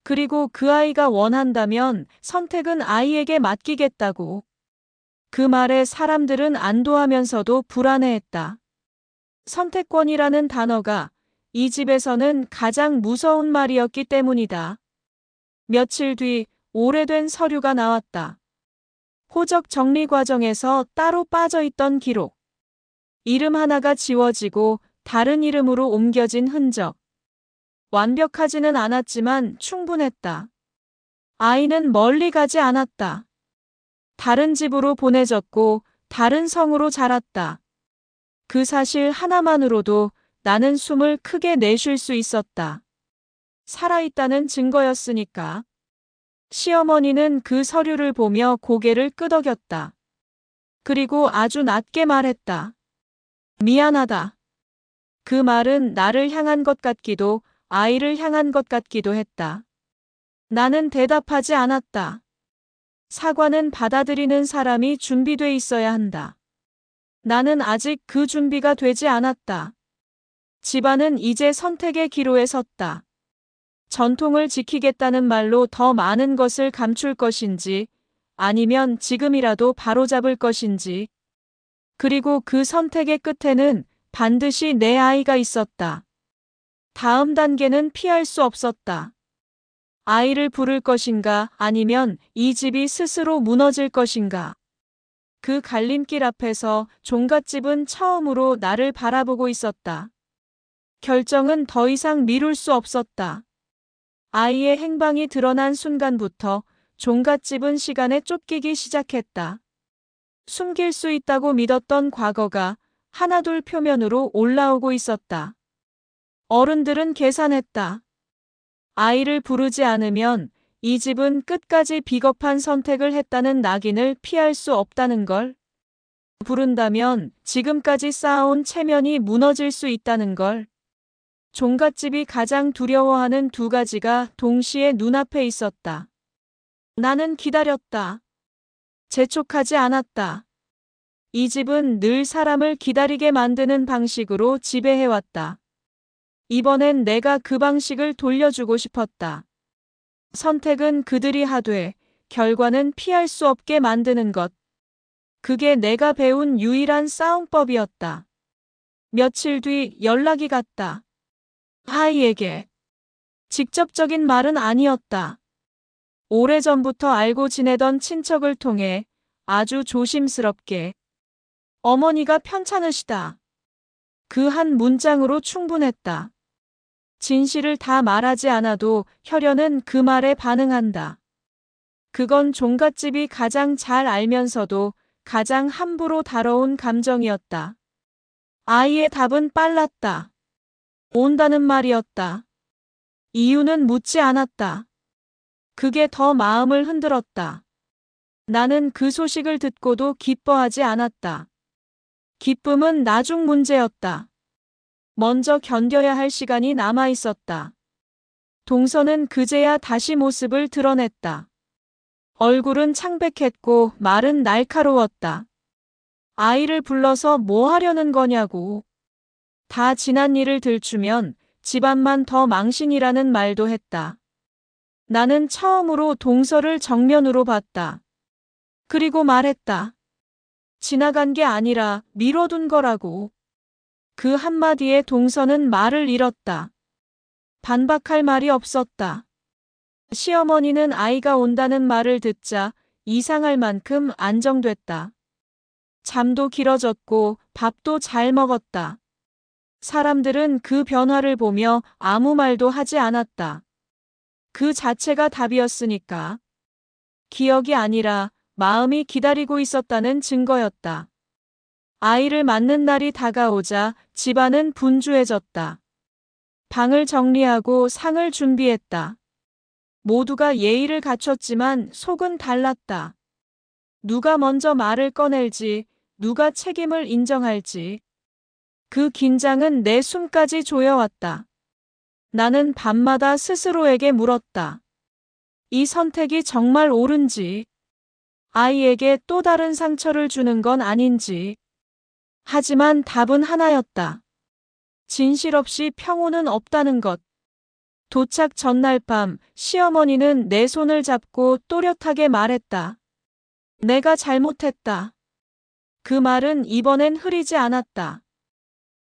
그리고 그 아이가 원한다면 선택은 아이에게 맡기겠다고. 그 말에 사람들은 안도하면서도 불안해했다. 선택권이라는 단어가 이 집에서는 가장 무서운 말이었기 때문이다. 며칠 뒤 오래된 서류가 나왔다. 호적 정리 과정에서 따로 빠져있던 기록. 이름 하나가 지워지고 다른 이름으로 옮겨진 흔적. 완벽하지는 않았지만 충분했다. 아이는 멀리 가지 않았다. 다른 집으로 보내졌고 다른 성으로 자랐다. 그 사실 하나만으로도 나는 숨을 크게 내쉴 수 있었다. 살아있다는 증거였으니까. 시어머니는 그 서류를 보며 고개를 끄덕였다. 그리고 아주 낮게 말했다. 미안하다. 그 말은 나를 향한 것 같기도 아이를 향한 것 같기도 했다. 나는 대답하지 않았다. 사과는 받아들이는 사람이 준비돼 있어야 한다. 나는 아직 그 준비가 되지 않았다. 집안은 이제 선택의 기로에 섰다. 전통을 지키겠다는 말로 더 많은 것을 감출 것인지, 아니면 지금이라도 바로잡을 것인지. 그리고 그 선택의 끝에는 반드시 내 아이가 있었다. 다음 단계는 피할 수 없었다. 아이를 부를 것인가 아니면 이 집이 스스로 무너질 것인가. 그 갈림길 앞에서 종갓집은 처음으로 나를 바라보고 있었다. 결정은 더 이상 미룰 수 없었다. 아이의 행방이 드러난 순간부터 종갓집은 시간에 쫓기기 시작했다. 숨길 수 있다고 믿었던 과거가 하나둘 표면으로 올라오고 있었다. 어른들은 계산했다. 아이를 부르지 않으면 이 집은 끝까지 비겁한 선택을 했다는 낙인을 피할 수 없다는 걸. 부른다면 지금까지 쌓아온 체면이 무너질 수 있다는 걸. 종갓집이 가장 두려워하는 두 가지가 동시에 눈앞에 있었다. 나는 기다렸다. 재촉하지 않았다. 이 집은 늘 사람을 기다리게 만드는 방식으로 지배해왔다. 이번엔 내가 그 방식을 돌려주고 싶었다. 선택은 그들이 하되 결과는 피할 수 없게 만드는 것. 그게 내가 배운 유일한 싸움법이었다. 며칠 뒤 연락이 갔다. 아이에게. 직접적인 말은 아니었다. 오래전부터 알고 지내던 친척을 통해 아주 조심스럽게. 어머니가 편찮으시다. 그 한 문장으로 충분했다. 진실을 다 말하지 않아도 혈연은 그 말에 반응한다. 그건 종갓집이 가장 잘 알면서도 가장 함부로 다뤄온 감정이었다. 아이의 답은 빨랐다. 온다는 말이었다. 이유는 묻지 않았다. 그게 더 마음을 흔들었다. 나는 그 소식을 듣고도 기뻐하지 않았다. 기쁨은 나중 문제였다. 먼저 견뎌야 할 시간이 남아 있었다. 동서는 그제야 다시 모습을 드러냈다. 얼굴은 창백했고 말은 날카로웠다. 아이를 불러서 뭐 하려는 거냐고. 다 지난 일을 들추면 집안만 더 망신이라는 말도 했다. 나는 처음으로 동서를 정면으로 봤다. 그리고 말했다. 지나간 게 아니라 미뤄둔 거라고. 그 한마디에 동서는 말을 잃었다. 반박할 말이 없었다. 시어머니는 아이가 온다는 말을 듣자 이상할 만큼 안정됐다. 잠도 길어졌고 밥도 잘 먹었다. 사람들은 그 변화를 보며 아무 말도 하지 않았다. 그 자체가 답이었으니까. 기억이 아니라 마음이 기다리고 있었다는 증거였다. 아이를 맞는 날이 다가오자 집안은 분주해졌다. 방을 정리하고 상을 준비했다. 모두가 예의를 갖췄지만 속은 달랐다. 누가 먼저 말을 꺼낼지, 누가 책임을 인정할지. 그 긴장은 내 숨까지 조여왔다. 나는 밤마다 스스로에게 물었다. 이 선택이 정말 옳은지, 아이에게 또 다른 상처를 주는 건 아닌지. 하지만 답은 하나였다. 진실 없이 평온은 없다는 것. 도착 전날 밤 시어머니는 내 손을 잡고 또렷하게 말했다. 내가 잘못했다. 그 말은 이번엔 흐리지 않았다.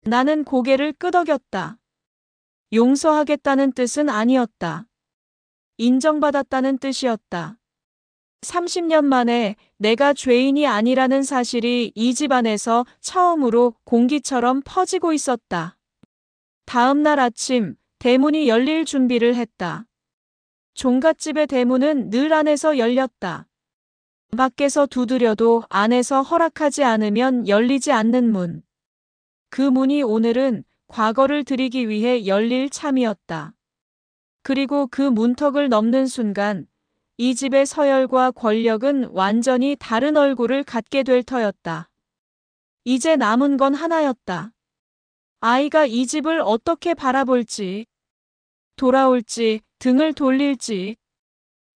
나는 고개를 끄덕였다. 용서하겠다는 뜻은 아니었다. 인정받았다는 뜻이었다. 30년 만에 내가 죄인이 아니라는 사실이 이 집안에서 처음으로 공기처럼 퍼지고 있었다. 다음 날 아침 대문이 열릴 준비를 했다. 종갓집의 대문은 늘 안에서 열렸다. 밖에서 두드려도 안에서 허락하지 않으면 열리지 않는 문. 그 문이 오늘은 과거를 드리기 위해 열릴 참이었다. 그리고 그 문턱을 넘는 순간 이 집의 서열과 권력은 완전히 다른 얼굴을 갖게 될 터였다. 이제 남은 건 하나였다. 아이가 이 집을 어떻게 바라볼지, 돌아올지, 등을 돌릴지.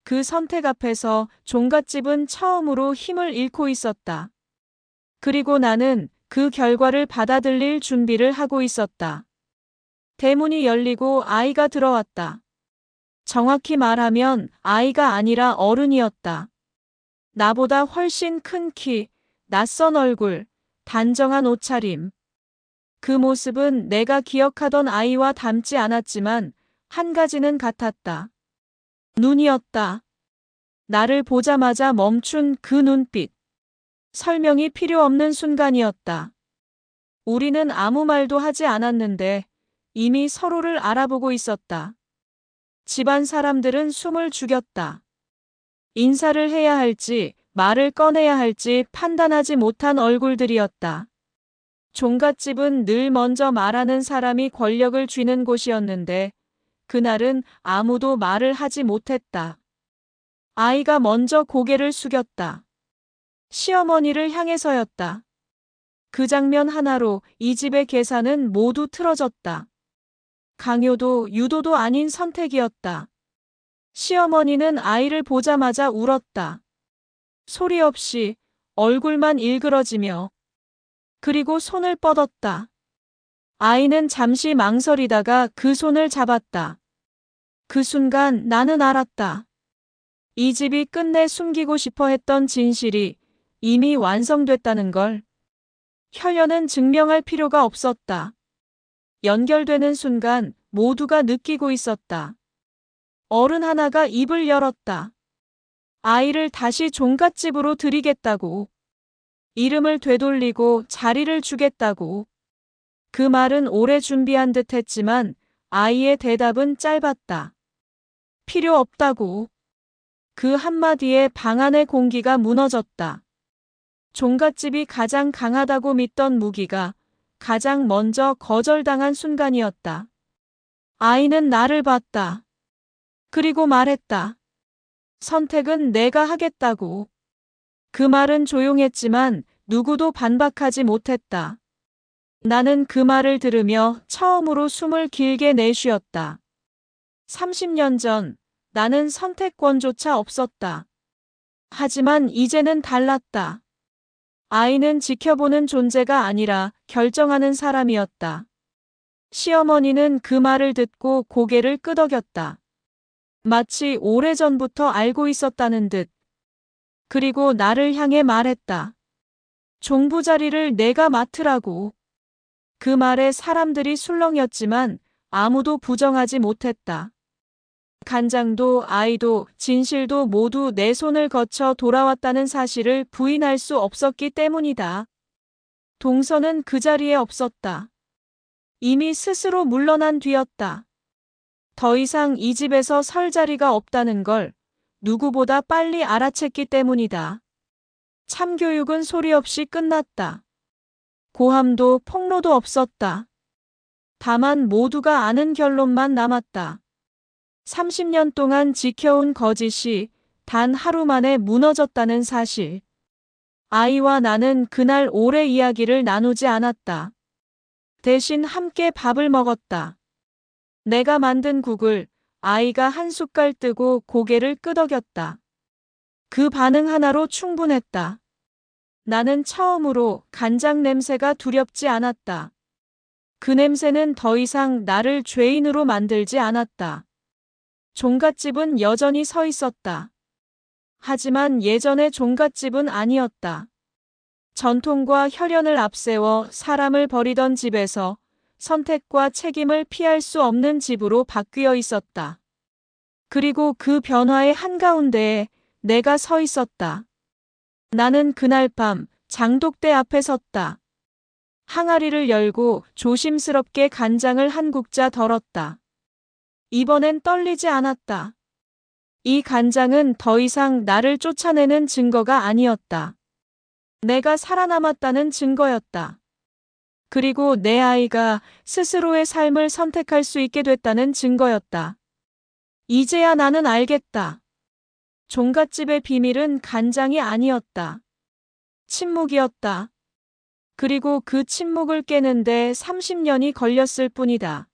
그 선택 앞에서 종갓집은 처음으로 힘을 잃고 있었다. 그리고 나는 그 결과를 받아들일 준비를 하고 있었다. 대문이 열리고 아이가 들어왔다. 정확히 말하면 아이가 아니라 어른이었다. 나보다 훨씬 큰 키, 낯선 얼굴, 단정한 옷차림. 그 모습은 내가 기억하던 아이와 닮지 않았지만 한 가지는 같았다. 눈이었다. 나를 보자마자 멈춘 그 눈빛. 설명이 필요 없는 순간이었다. 우리는 아무 말도 하지 않았는데 이미 서로를 알아보고 있었다. 집안 사람들은 숨을 죽였다. 인사를 해야 할지 말을 꺼내야 할지 판단하지 못한 얼굴들이었다. 종갓집은 늘 먼저 말하는 사람이 권력을 쥐는 곳이었는데 그날은 아무도 말을 하지 못했다. 아이가 먼저 고개를 숙였다. 시어머니를 향해서였다. 그 장면 하나로 이 집의 계산은 모두 틀어졌다. 강요도 유도도 아닌 선택이었다. 시어머니는 아이를 보자마자 울었다. 소리 없이 얼굴만 일그러지며. 그리고 손을 뻗었다. 아이는 잠시 망설이다가 그 손을 잡았다. 그 순간 나는 알았다. 이 집이 끝내 숨기고 싶어 했던 진실이 이미 완성됐다는 걸. 혈연은 증명할 필요가 없었다. 연결되는 순간 모두가 느끼고 있었다. 어른 하나가 입을 열었다. 아이를 다시 종갓집으로 들이겠다고. 이름을 되돌리고 자리를 주겠다고. 그 말은 오래 준비한 듯 했지만 아이의 대답은 짧았다. 필요 없다고. 그 한마디에 방 안의 공기가 무너졌다. 종갓집이 가장 강하다고 믿던 무기가 가장 먼저 거절당한 순간이었다. 아이는 나를 봤다. 그리고 말했다. 선택은 내가 하겠다고. 그 말은 조용했지만 누구도 반박하지 못했다. 나는 그 말을 들으며 처음으로 숨을 길게 내쉬었다. 30년 전 나는 선택권조차 없었다. 하지만 이제는 달랐다. 아이는 지켜보는 존재가 아니라 결정하는 사람이었다. 시어머니는 그 말을 듣고 고개를 끄덕였다. 마치 오래전부터 알고 있었다는 듯. 그리고 나를 향해 말했다. 종부 자리를 내가 맡으라고. 그 말에 사람들이 술렁였지만 아무도 부정하지 못했다. 간장도 아이도 진실도 모두 내 손을 거쳐 돌아왔다는 사실을 부인할 수 없었기 때문이다. 동서는 그 자리에 없었다. 이미 스스로 물러난 뒤였다. 더 이상 이 집에서 설 자리가 없다는 걸 누구보다 빨리 알아챘기 때문이다. 참교육은 소리 없이 끝났다. 고함도 폭로도 없었다. 다만 모두가 아는 결론만 남았다. 30년 동안 지켜온 거짓이 단 하루 만에 무너졌다는 사실. 아이와 나는 그날 오래 이야기를 나누지 않았다. 대신 함께 밥을 먹었다. 내가 만든 국을 아이가 한 숟갈 뜨고 고개를 끄덕였다. 그 반응 하나로 충분했다. 나는 처음으로 간장 냄새가 두렵지 않았다. 그 냄새는 더 이상 나를 죄인으로 만들지 않았다. 종갓집은 여전히 서 있었다. 하지만 예전의 종갓집은 아니었다. 전통과 혈연을 앞세워 사람을 버리던 집에서 선택과 책임을 피할 수 없는 집으로 바뀌어 있었다. 그리고 그 변화의 한가운데에 내가 서 있었다. 나는 그날 밤 장독대 앞에 섰다. 항아리를 열고 조심스럽게 간장을 한 국자 덜었다. 이번엔 떨리지 않았다. 이 간장은 더 이상 나를 쫓아내는 증거가 아니었다. 내가 살아남았다는 증거였다. 그리고 내 아이가 스스로의 삶을 선택할 수 있게 됐다는 증거였다. 이제야 나는 알겠다. 종갓집의 비밀은 간장이 아니었다. 침묵이었다. 그리고 그 침묵을 깨는데 30년이 걸렸을 뿐이다.